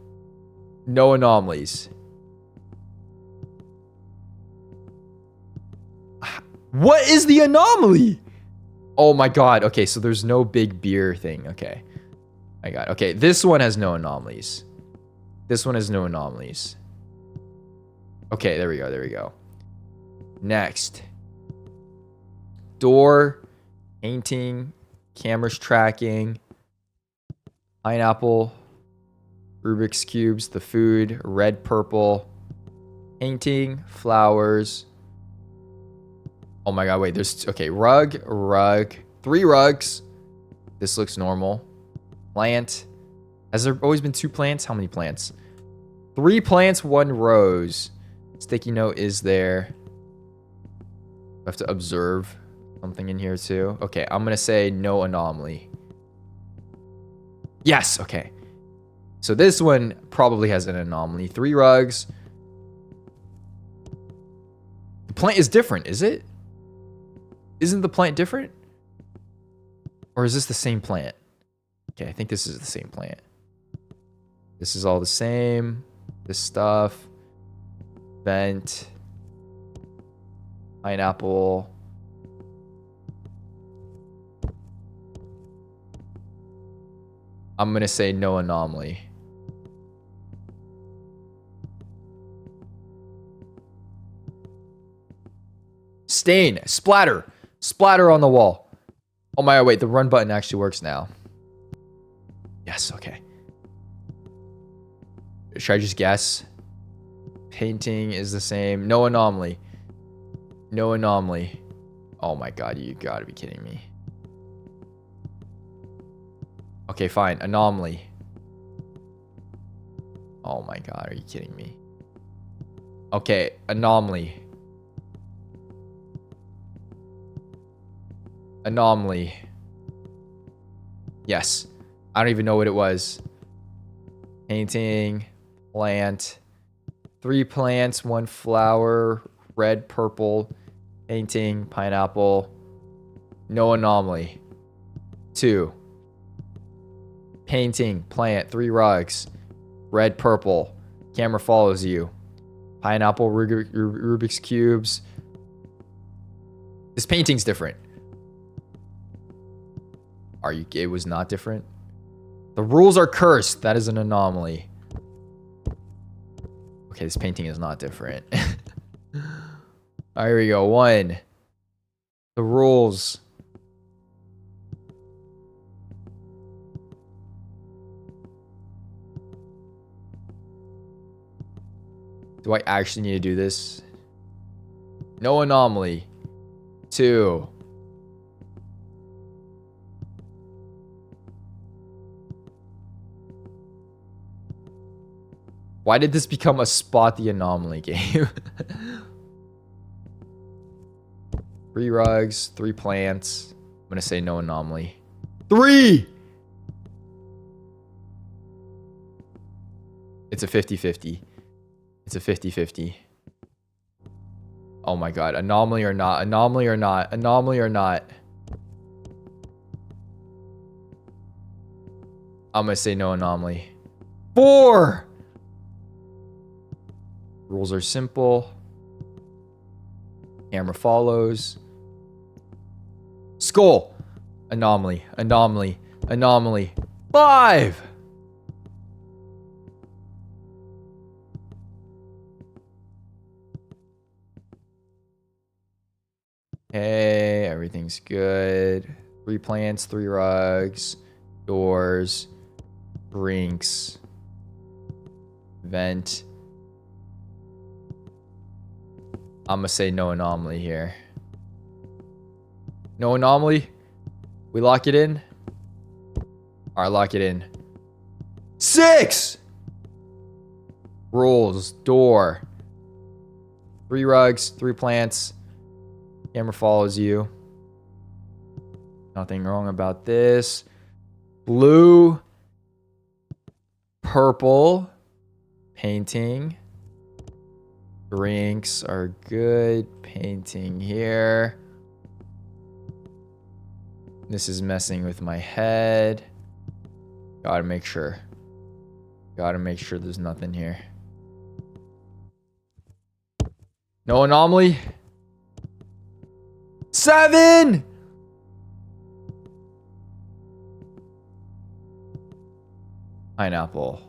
No anomalies. What is the anomaly? Oh my god. Okay, so there's no big beer thing. Okay. I got it. Okay, this one has no anomalies. This one has no anomalies. Okay, there we go. There we go. Next. Door, painting, cameras tracking, pineapple, Rubik's Cubes, the food, red, purple, painting, flowers. Oh my god, wait, there's, okay, rug, 3 rugs. This looks normal. Plant. Has there always been 2 plants? How many plants? 3 plants, 1 rose. Sticky note is there. I have to observe something in here too. Okay, I'm gonna say no anomaly. Yes, okay. So this one probably has an anomaly. 3 rugs. The plant is different, is it? Isn't the plant different? Or is this the same plant? Okay, I think this is the same plant. This is all the same. This stuff. Vent. Pineapple. I'm gonna say no anomaly. Stain. Splatter. Splatter on the wall. Oh my god, wait, the run button actually works now. Yes, okay. Should I just guess? Painting is the same. No anomaly. No anomaly. Oh my god, you gotta be kidding me. Okay, fine. Anomaly. Oh my god, are you kidding me? Okay, anomaly. Anomaly. Yes. I don't even know what it was. Painting. Plant. 3 plants, 1 flower. Red, purple. Painting. Pineapple. No anomaly. 2. Painting. Plant. 3 rugs. Red, purple. Camera follows you. Pineapple. Rubik's Cubes. This painting's different. Are you? It was not different. The rules are cursed. That is an anomaly. Okay, this painting is not different. Alright, here we go. 1. The rules. Do I actually need to do this? No anomaly. 2. Why did this become a spot the anomaly game? 3 rugs, 3 plants. I'm gonna say no anomaly. 3! It's a 50-50. It's a 50-50. Oh my god. Anomaly or not. Anomaly or not. Anomaly or not. I'm gonna say no anomaly. 4! Rules are simple. Camera follows. Skull. Anomaly. Anomaly. Anomaly. 5! Okay, everything's good. 3 plants, 3 rugs, doors, drinks, vent. I'm gonna say no anomaly here. No anomaly? We lock it in? Alright, lock it in. 6! Rules, door. 3 rugs, 3 plants. Camera follows you. Nothing wrong about this. Blue. Purple. Painting. Drinks are good. Painting here. This is messing with my head. Gotta make sure. Gotta make sure there's nothing here. No anomaly? 7! Pineapple.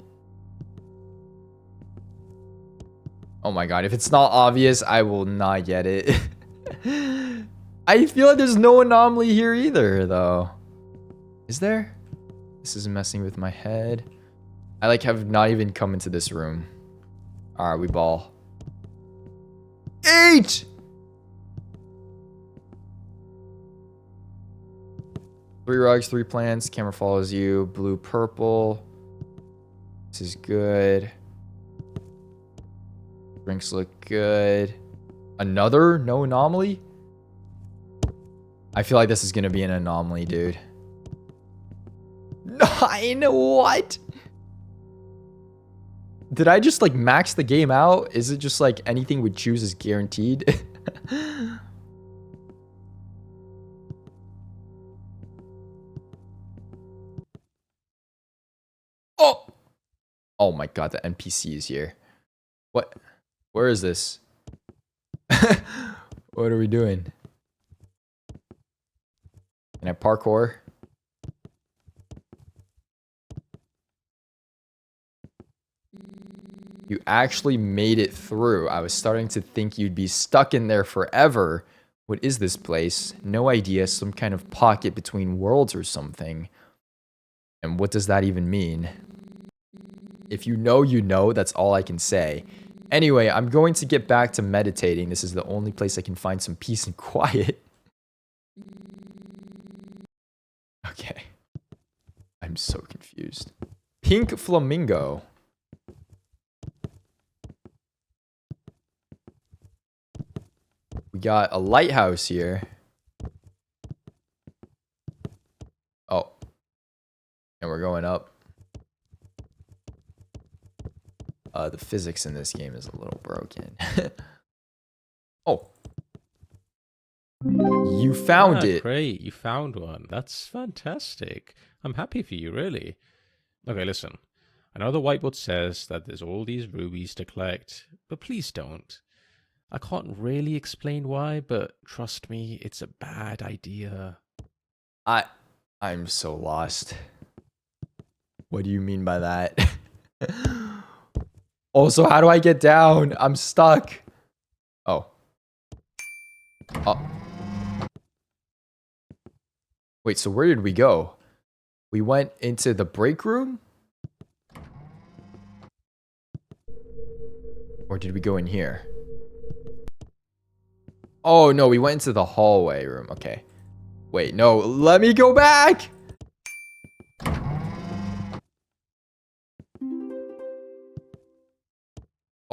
Oh my god, if it's not obvious, I will not get it. I feel like there's no anomaly here either, though. Is there? This is messing with my head. I like have not even come into this room. Alright, we ball. 8! 3 rugs, 3 plants. Camera follows you. Blue, purple. This is good. Drinks look good. Another? No anomaly? I feel like this is going to be an anomaly, dude. 9? What? Did I just like max the game out? Is it just like anything we choose is guaranteed? Oh! Oh my god, the NPC is here. What? Where is this? What are we doing? Can I parkour? You actually made it through. I was starting to think you'd be stuck in there forever. What is this place? No idea. Some kind of pocket between worlds or something. And what does that even mean? If you know, you know. That's all I can say. Anyway, I'm going to get back to meditating. This is the only place I can find some peace and quiet. Okay. I'm so confused. Pink flamingo. We got a lighthouse here. Oh. And we're going up. The physics in this game is a little broken. Oh. You found it. Great, you found one. That's fantastic. I'm happy for you, really. Okay, listen. I know the whiteboard says that there's all these rubies to collect, but please don't. I can't really explain why, but trust me, it's a bad idea. I'm so lost. What do you mean by that? Also, how do I get down? I'm stuck. Oh. Oh. Wait, so where did we go? We went into the break room? Or did we go in here? Oh, no, we went into the hallway room. Okay. Wait, no, let me go back!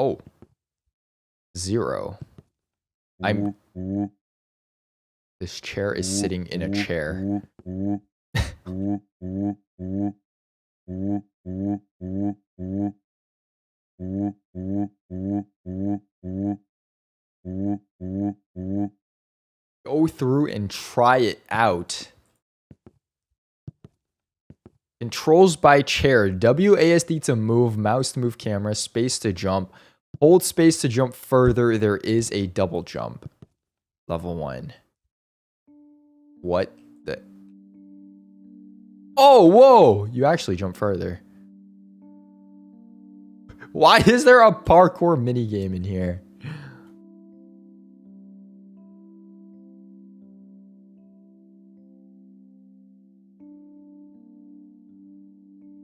Oh. 0. This chair is sitting in a chair. Go through and try it out. Controls by chair. WASD to move, mouse to move camera, space to jump. Hold space to jump further. There is a double jump. Level 1. What the? Oh, whoa! You actually jump further. Why is there a parkour minigame in here?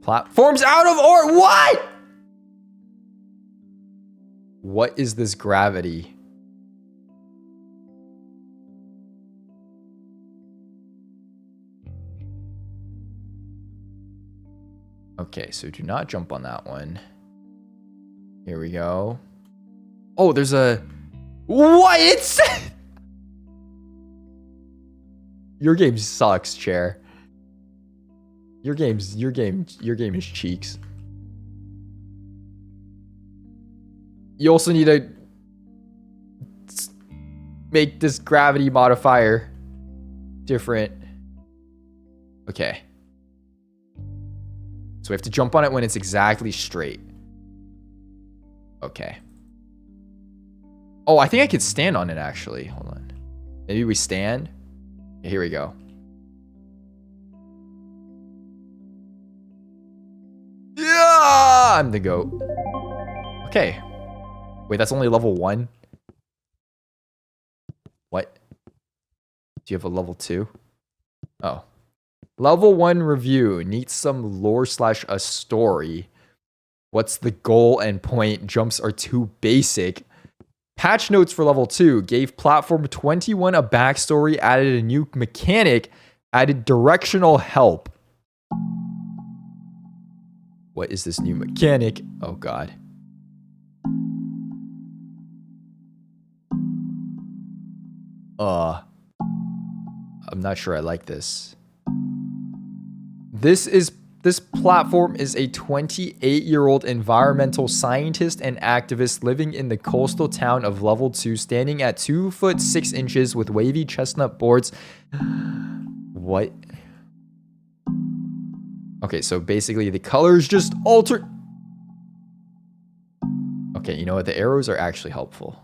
Platforms out of order. What? What is this gravity? Okay, so do not jump on that one. Here we go. Oh, there's a... What? It's... Your game sucks, chair. Your game is cheeks. You also need to make this gravity modifier different. Okay. So we have to jump on it when it's exactly straight. Okay. Oh, I think I could stand on it actually. Hold on. Maybe we stand. Here we go. Yeah! I'm the GOAT. Okay. Wait, that's only level 1? What? Do you have a level 2? Oh. Level 1 review. Needs some lore / a story. What's the goal and point? Jumps are too basic. Patch notes for level 2. Gave platform 21 a backstory. Added a new mechanic. Added directional help. What is this new mechanic? Oh god. I'm not sure I like this. This platform is a 28-year-old environmental scientist and activist living in the coastal town of level 2, standing at 2 foot 6 inches with wavy chestnut boards. What? Okay, so basically the colors just alter. Okay, you know what? The arrows are actually helpful.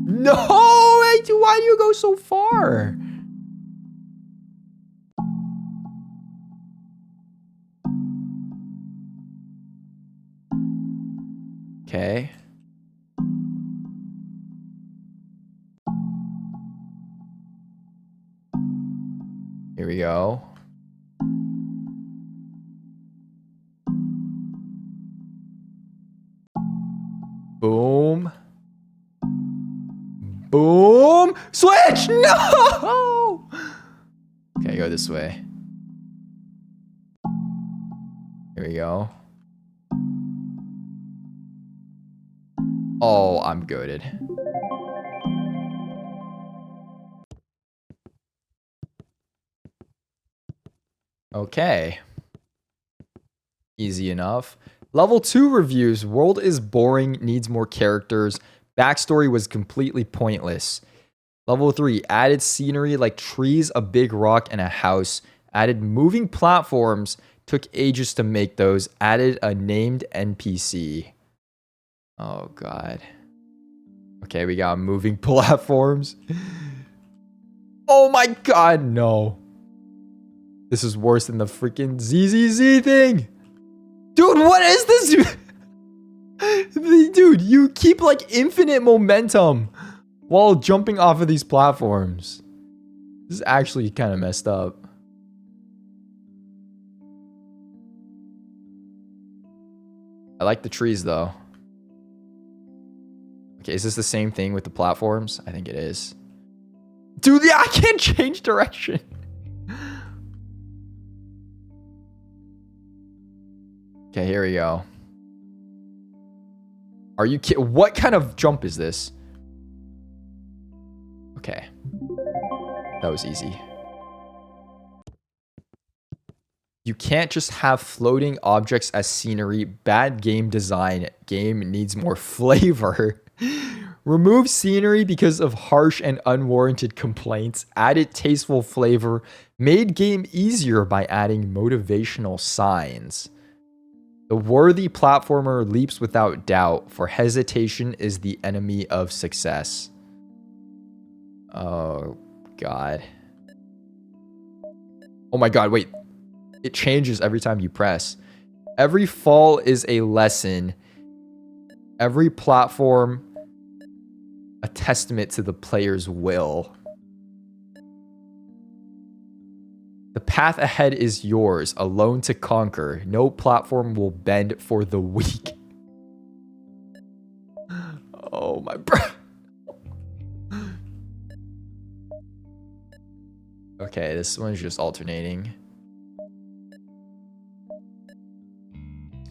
No! Why do you go so far? Okay. Here we go. Boom. Boom! Switch! No! Okay, go this way. Here we go. Oh, I'm goated. Okay. Easy enough. Level 2 reviews. World is boring, needs more characters. Backstory was completely pointless. Level 3, added scenery like trees, a big rock, and a house. Added moving platforms, took ages to make those. Added a named NPC. Oh god. Okay, we got moving platforms. Oh my god, no. This is worse than the freaking ZZZ thing. Dude, what is this? Dude, you keep like infinite momentum while jumping off of these platforms. This is actually kind of messed up. I like the trees though. Okay, is this the same thing with the platforms? I think it is. Dude, yeah, I can't change direction. Okay, here we go. Are you kidding? What kind of jump is this? Okay. That was easy. You can't just have floating objects as scenery. Bad game design. Game needs more flavor. Remove scenery because of harsh and unwarranted complaints. Added tasteful flavor. Made game easier by adding motivational signs. The worthy platformer leaps without doubt, for hesitation is the enemy of success. Oh, God. Oh my God, wait. It changes every time you press. Every fall is a lesson. Every platform, a testament to the player's will. The path ahead is yours, alone to conquer. No platform will bend for the weak. Oh, my bro. Okay, this one's just alternating.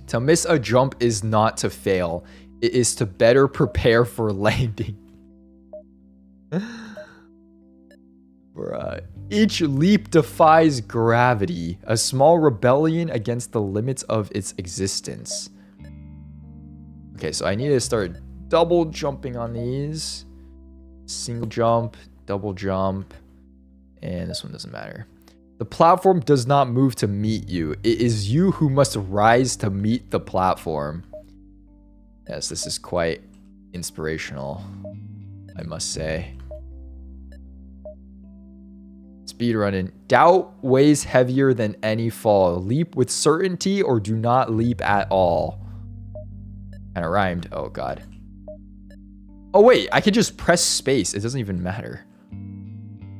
To miss a jump is not to fail. It is to better prepare for landing. Bruh. Each leap defies gravity, a small rebellion against the limits of its existence. Okay, so I need to start double jumping on these. Single jump, double jump, and this one doesn't matter. The platform does not move to meet you. It is you who must rise to meet the platform. Yes, this is quite inspirational. I must say. Speedrunning. Doubt weighs heavier than any fall. Leap with certainty or do not leap at all. Kind of rhymed. Oh, God. Oh, wait. I could just press space. It doesn't even matter.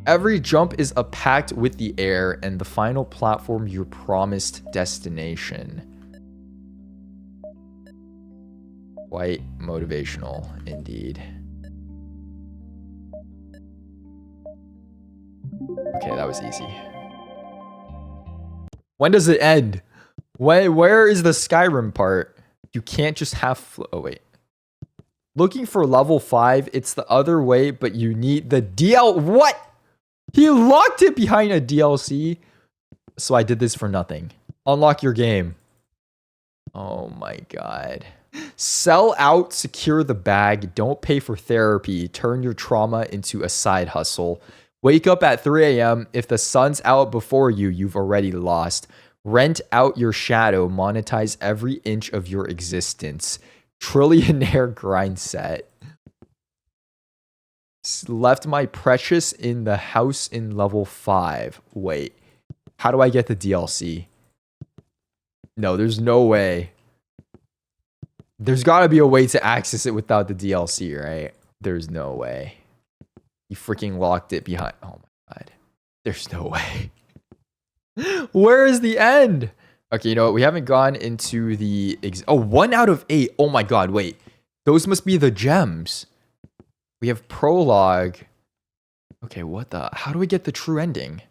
Every jump is a pact with the air and the final platform your promised destination. Quite motivational, indeed. Okay, that was easy. When does it end? Where is the Skyrim part? You can't just have... Oh, wait. Looking for level 5, it's the other way, but you need the What? He locked it behind a DLC. So I did this for nothing. Unlock your game. Oh my God. Sell out, secure the bag, don't pay for therapy, turn your trauma into a side hustle. Wake up at 3 a.m. If the sun's out before you, you've already lost. Rent out your shadow, monetize every inch of your existence. Trillionaire grind set. Left my precious in the house in level 5. Wait, how do I get the DLC? No, there's no way. There's got to be a way to access it without the DLC, right? There's no way. You freaking locked it behind. Oh my God. There's no way. Where is the end? Okay, you know what? We haven't gone into the... Oh, 1 out of 8. Oh my God, wait. Those must be the gems. We have prologue. Okay, what the... How do we get the true ending?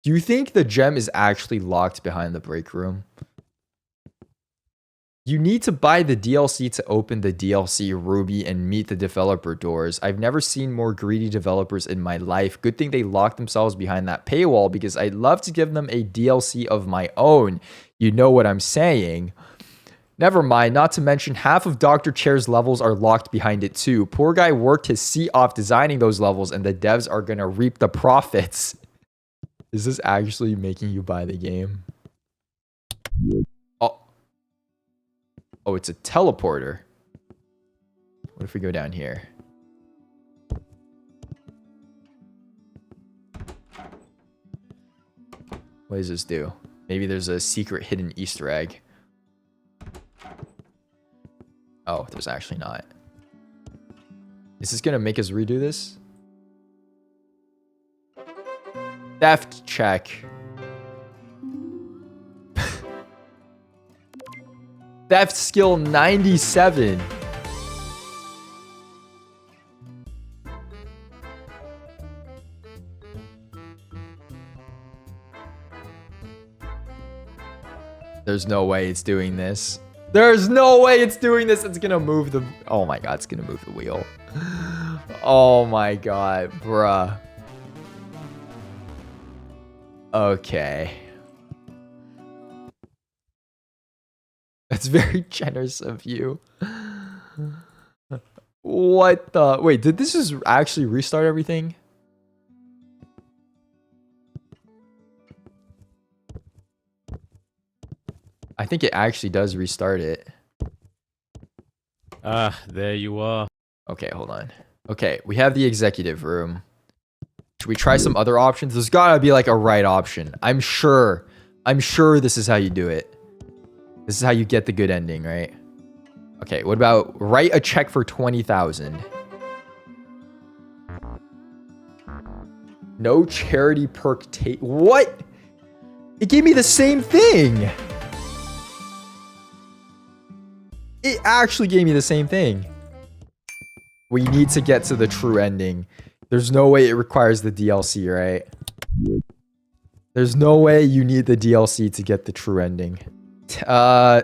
Do you think the gem is actually locked behind the break room? You need to buy the DLC to open the DLC Ruby and meet the developer doors. I've never seen more greedy developers in my life. Good thing they locked themselves behind that paywall because I'd love to give them a DLC of my own. You know what I'm saying. Never mind, not to mention half of Dr. Chair's levels are locked behind it too. Poor guy worked his seat off designing those levels and the devs are gonna reap the profits. Is this actually making you buy the game? Oh, it's a teleporter. What if we go down here? What does this do? Maybe there's a secret hidden Easter egg. Oh, there's actually not. Is this gonna make us redo this? Theft check. Theft skill 97. There's no way it's doing this. There's no way it's doing this. It's gonna move the... Oh my God, it's gonna move the wheel. Oh my God, bruh. Okay. That's very generous of you. What the... Wait, did this just actually restart everything? I think it actually does restart it. Ah, there you are. Okay, hold on. Okay, we have the executive room. Should we try some other options? There's gotta be like a right option. I'm sure this is how you do it. This is how you get the good ending, right? Okay, what about write a check for 20,000? No charity perk take. What? It gave me the same thing. It actually gave me the same thing. We need to get to the true ending. There's no way it requires the DLC, right? There's no way you need the DLC to get the true ending. $10.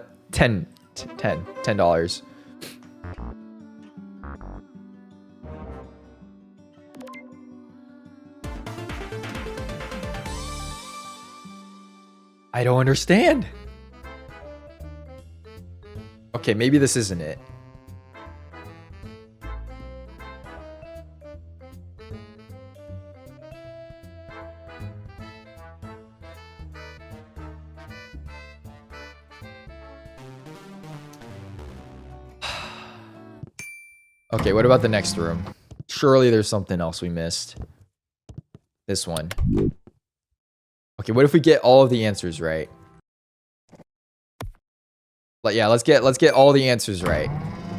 I don't understand. Okay, maybe this isn't it. Okay, what about the next room? Surely there's something else we missed. This one. Okay, what if we get all of the answers right? But yeah, let's get all the answers right.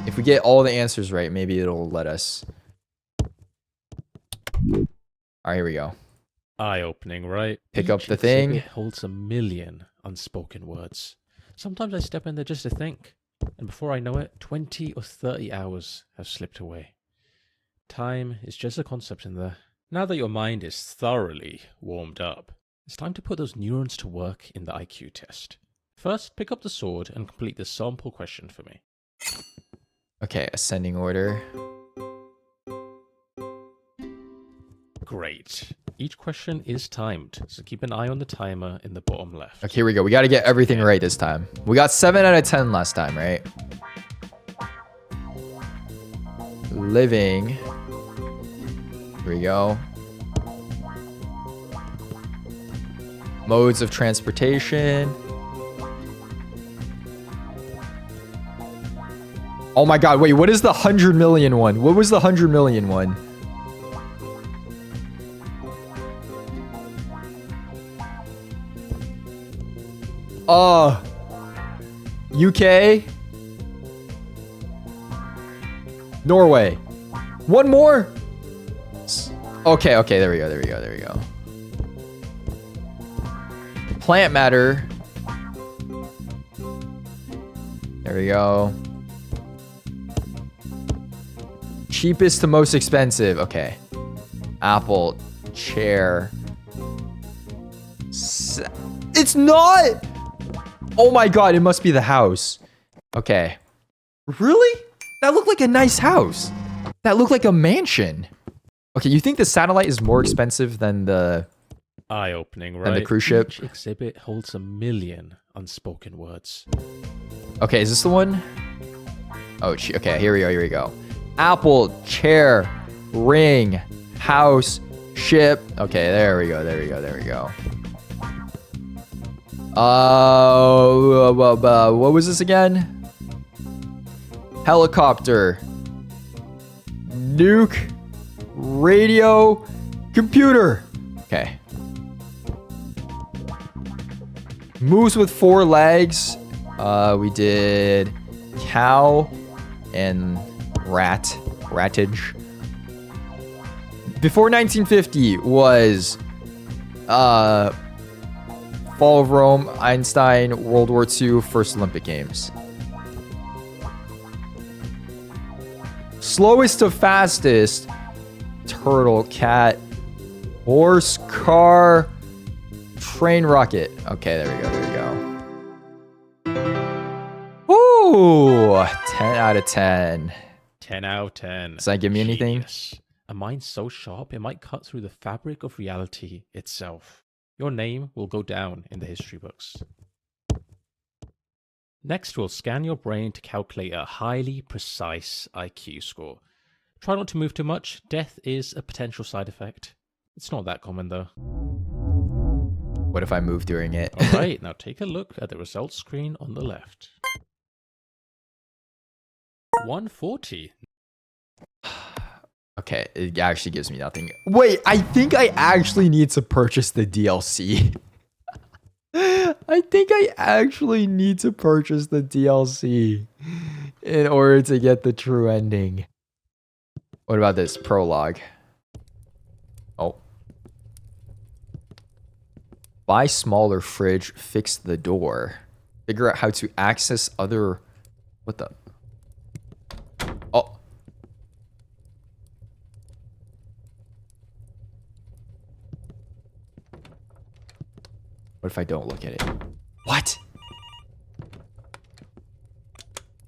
If we get all the answers right, maybe it'll let us. All right, here we go. Eye-opening, right? Pick up Each the thing. exhibit holds a million unspoken words. Sometimes I step in there just to think, and before I know it, 20 or 30 hours have slipped away. Time is just a concept in there. Now that your mind is thoroughly warmed up, it's time to put those neurons to work in the IQ test. First, pick up the sword and complete the sample question for me. Okay, ascending order. Great. Each question is timed, so keep an eye on the timer in the bottom left. Okay, here we go. We got to get everything right this time. We got 7 out of 10 last time, right? Living. Here we go. Modes of transportation. Oh my god, wait, what is the 100 million one? What was the 100 million one? UK? Norway. One more? Okay, okay, there we go, there we go, there we go. Plant matter. There we go. Cheapest to most expensive. Okay. Apple. Chair. It's not! Oh my god, it must be the house. Okay. Really? That looked like a nice house. That looked like a mansion. Okay, you think the satellite is more expensive than the... Eye-opening, right? Than the cruise ship? Each exhibit holds a million unspoken words. Okay, is this the one? Oh, okay, here we go, here we go. Apple, chair, ring, house, ship. Okay, there we go, there we go, there we go. What was this again? Helicopter, nuke, radio, computer. Okay. Moves with 4 legs. We did cow and rattage. Before 1950 was Fall of Rome, Einstein, World War II, First Olympic Games. Slowest to fastest, turtle, cat, horse, car, train, rocket. Okay, there we go, there we go. Ooh, 10 out of 10. 10 out of 10. Does that give me anything? Genius. A mind so sharp, it might cut through the fabric of reality itself. Your name will go down in the history books. Next, we'll scan your brain to calculate a highly precise IQ score. Try not to move too much. Death is a potential side effect. It's not that common, though. What if I move during it? Alright, now take a look at the results screen on the left. 140. Okay, it actually gives me nothing. Wait, I think I actually need to purchase the DLC. I think I actually need to purchase the DLC in order to get the true ending. What about this prologue? Oh. Buy smaller fridge, fix the door. Figure out how to access other... What the... Oh. What if I don't look at it? What?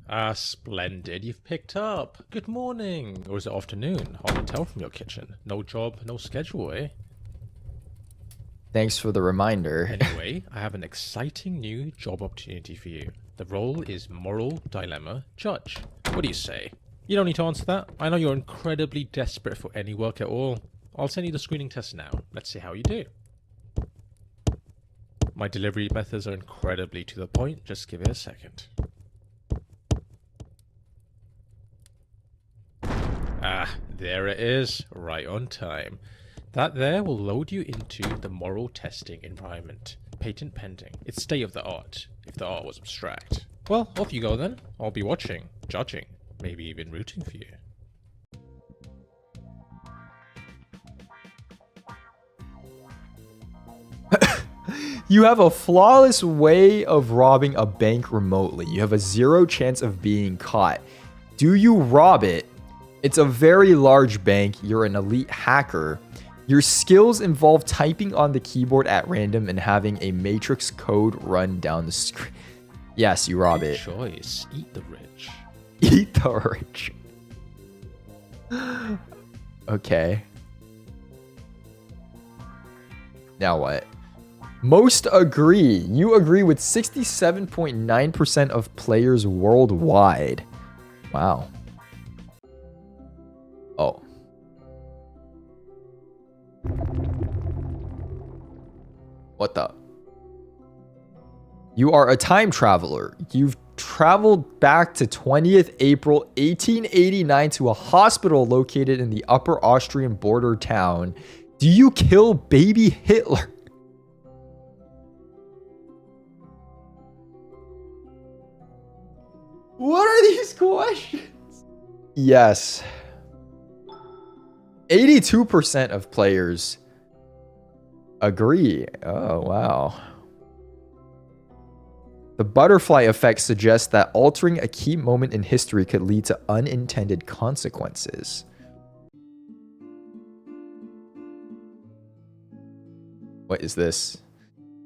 Ah, splendid. You've picked up. Good morning. Or is it afternoon? Hard to tell from your kitchen. No job, no schedule, eh? Thanks for the reminder. Anyway, I have an exciting new job opportunity for you. The role is Moral Dilemma Judge. What do you say? You don't need to answer that. I know you're incredibly desperate for any work at all. I'll send you the screening test now. Let's see how you do. My delivery methods are incredibly to the point. Just give it a second. Ah, there it is, right on time. That there will load you into the moral testing environment. Patent pending. It's state of the art, if the art was abstract. Well, off you go then. I'll be watching, judging, maybe even rooting for you. You have a flawless way of robbing a bank remotely. You have a 0 chance of being caught. Do you rob it? It's a very large bank. You're an elite hacker. Your skills involve typing on the keyboard at random and having a matrix code run down the screen. Yes, you rob it. Choice. Eat the rich. Eat the rich. Okay. Now what? Most agree. You agree with 67.9% of players worldwide. Wow. Oh. What the? You are a time traveler. You've traveled back to 20th April 1889 to a hospital located in the Upper Austrian border town. Do you kill baby Hitler? What are these questions? Yes. 82% of players agree. Oh, wow. The butterfly effect suggests that altering a key moment in history could lead to unintended consequences. What is this?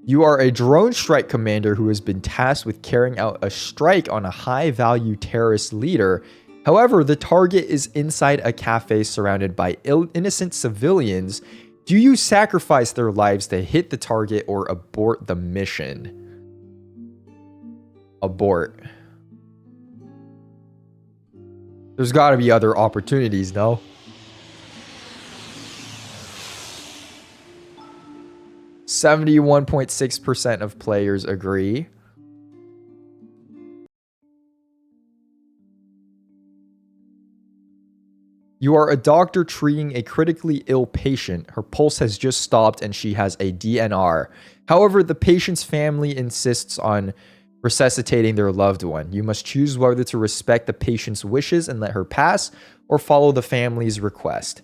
You are a drone strike commander who has been tasked with carrying out a strike on a high-value terrorist leader. However, the target is inside a cafe surrounded by innocent civilians. Do you sacrifice their lives to hit the target or abort the mission? Abort. There's got to be other opportunities, no? .6% of players agree. You are a doctor treating a critically ill patient. Her pulse has just stopped and she has a DNR. However, the patient's family insists on resuscitating their loved one. You must choose whether to respect the patient's wishes and let her pass or follow the family's request.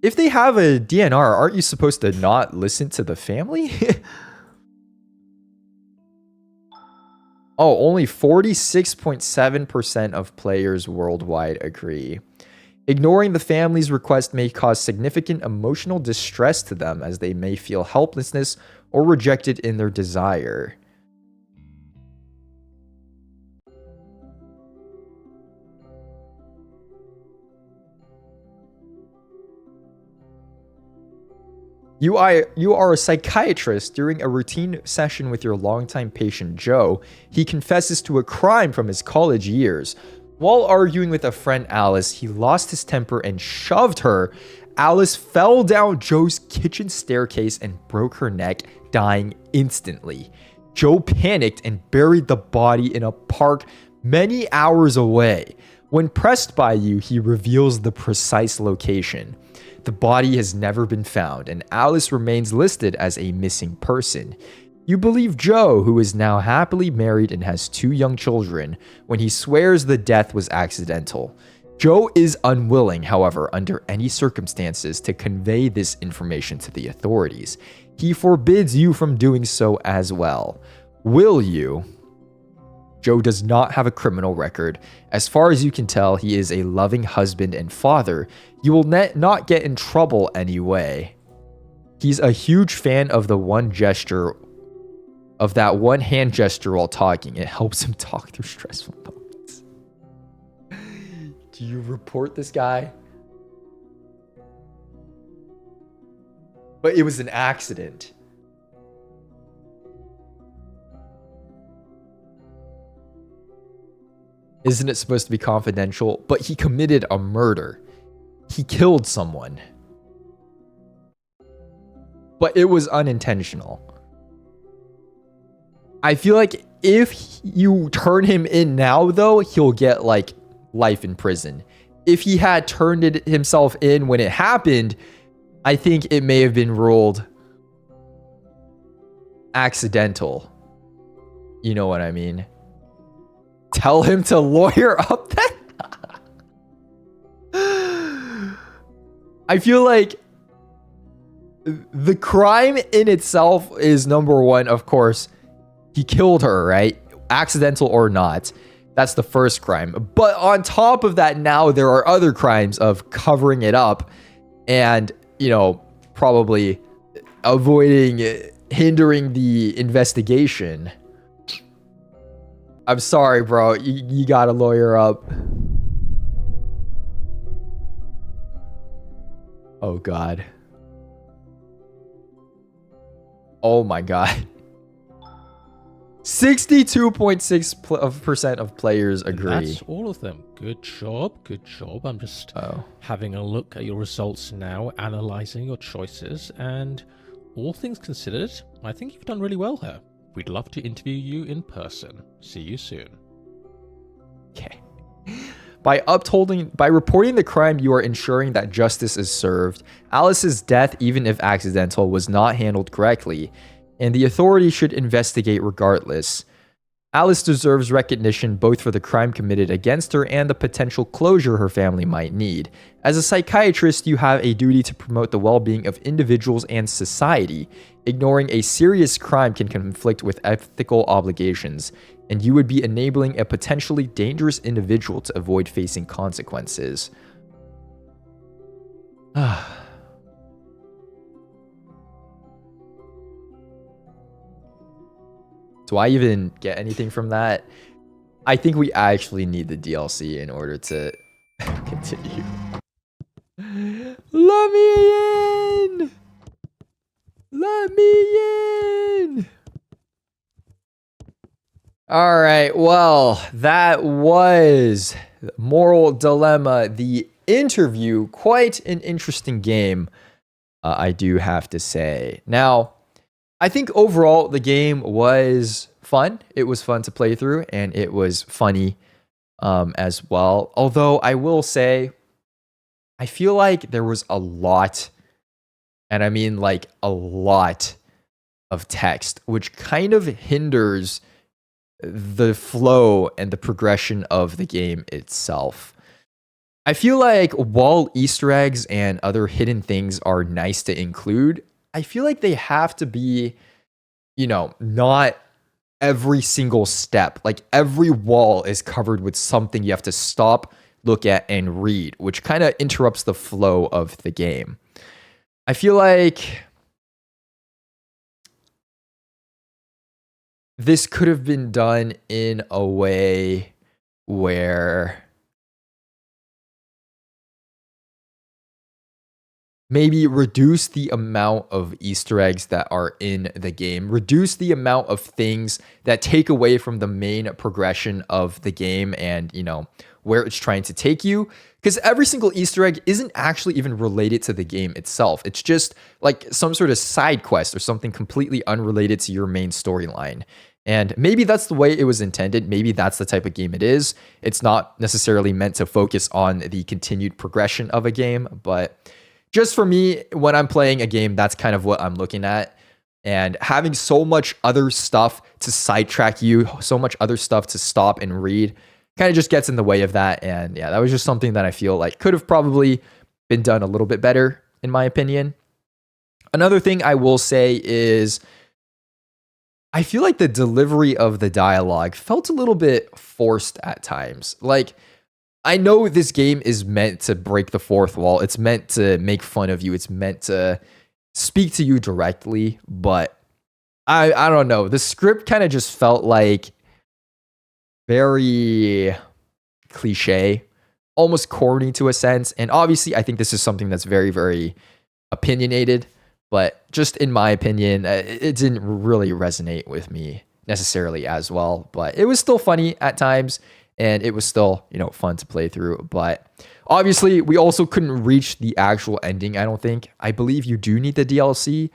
If they have a DNR, aren't you supposed to not listen to the family? Oh, only 46.7% of players worldwide agree. Ignoring the family's request may cause significant emotional distress to them as they may feel helplessness or rejected in their desire. You are a psychiatrist. During a routine session with your longtime patient, Joe, he confesses to a crime from his college years. While arguing with a friend, Alice, he lost his temper and shoved her. Alice fell down Joe's kitchen staircase and broke her neck, dying instantly. Joe panicked and buried the body in a park many hours away. When pressed by you, he reveals the precise location. The body has never been found, and Alice remains listed as a missing person. You believe Joe, who is now happily married and has 2 young children, when he swears the death was accidental. Joe is unwilling, however, under any circumstances, to convey this information to the authorities. He forbids you from doing so as well. Will you? Joe does not have a criminal record. As far as you can tell, he is a loving husband and father. You will not get in trouble anyway. He's a huge fan of the one gesture, of that one hand gesture while talking. It helps him talk through stressful moments. Do you report this guy? But it was an accident. Isn't it supposed to be confidential? But he committed a murder. He killed someone. But it was unintentional. I feel like if you turn him in now, though, he'll get, like, life in prison. if he had turned it himself in when it happened, I think it may have been ruled accidental. You know what I mean? Tell him to lawyer up that. I feel like the crime in itself is number one, of course. He killed her, right? Accidental or not. That's the first crime. But on top of that, now there are other crimes of covering it up and, you know, probably avoiding, hindering the investigation. I'm sorry, bro. You gotta lawyer up. Oh, God. Oh, my God. 62.6% of players agree. That's all of them. Good job. Good job. I'm just having a look at your results now, analyzing your choices, and all things considered, I think you've done really well here. We'd love to interview you in person. See you soon. Okay. By reporting the crime, you are ensuring that justice is served. Alice's death, even if accidental, was not handled correctly, and the authorities should investigate regardless. Alice deserves recognition both for the crime committed against her and the potential closure her family might need. As a psychiatrist, you have a duty to promote the well-being of individuals and society. Ignoring a serious crime can conflict with ethical obligations, and you would be enabling a potentially dangerous individual to avoid facing consequences. Do I even get anything from that? I think we actually need the DLC in order to continue. Let me in! Let me in! All right, well, that was Moral Dilemma, the interview. Quite an interesting game, I do have to say. Now, I think overall the game was fun. It was fun to play through, and it was funny as well. Although I will say, I feel like there was a lot, and I mean like a lot of text, which kind of hinders the flow and the progression of the game itself. I feel like while Easter eggs and other hidden things are nice to include, I feel like they have to be, you know, not every single step. Like every wall is covered with something you have to stop, look at, and read, which kind of interrupts the flow of the game. I feel like this could have been done in a way where maybe reduce the amount of Easter eggs that are in the game, reduce the amount of things that take away from the main progression of the game and, you know, where it's trying to take you. Because every single Easter egg isn't actually even related to the game itself. It's just like some sort of side quest or something completely unrelated to your main storyline. And maybe that's the way it was intended. Maybe that's the type of game it is. It's not necessarily meant to focus on the continued progression of a game, but just for me, when I'm playing a game, that's kind of what I'm looking at. And having so much other stuff to sidetrack you, so much other stuff to stop and read, kind of just gets in the way of that. And yeah, that was just something that I feel like could have probably been done a little bit better, in my opinion. Another thing I will say is, I feel like the delivery of the dialogue felt a little bit forced at times. Like, I know this game is meant to break the fourth wall. It's meant to make fun of you. It's meant to speak to you directly. But I don't know. The script kind of just felt like very cliche, almost corny to a sense. And obviously, I think this is something that's very, very opinionated. But just in my opinion, it didn't really resonate with me necessarily as well. But it was still funny at times. And it was still, you know, fun to play through. But obviously, we also couldn't reach the actual ending, I don't think. I believe you do need the DLC.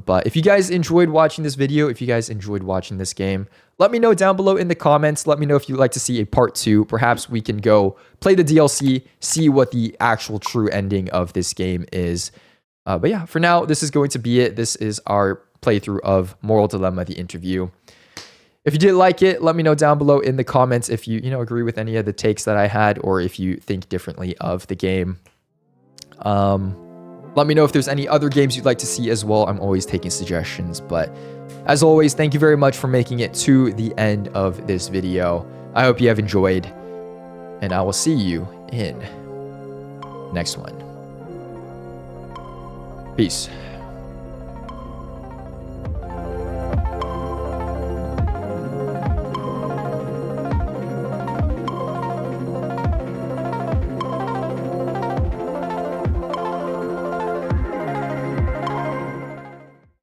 But if you guys enjoyed watching this video, if you guys enjoyed watching this game, let me know down below in the comments. Let me know if you'd like to see a part 2. Perhaps we can go play the DLC, see what the actual true ending of this game is. But yeah, for now, this is going to be it. This is our playthrough of Moral Dilemma, the interview. If you did like it, let me know down below in the comments if you agree with any of the takes that I had, or if you think differently of the game. Let me know if there's any other games you'd like to see as well. I'm always taking suggestions. But as always, thank you very much for making it to the end of this video. I hope you have enjoyed, and I will see you in next one. Peace.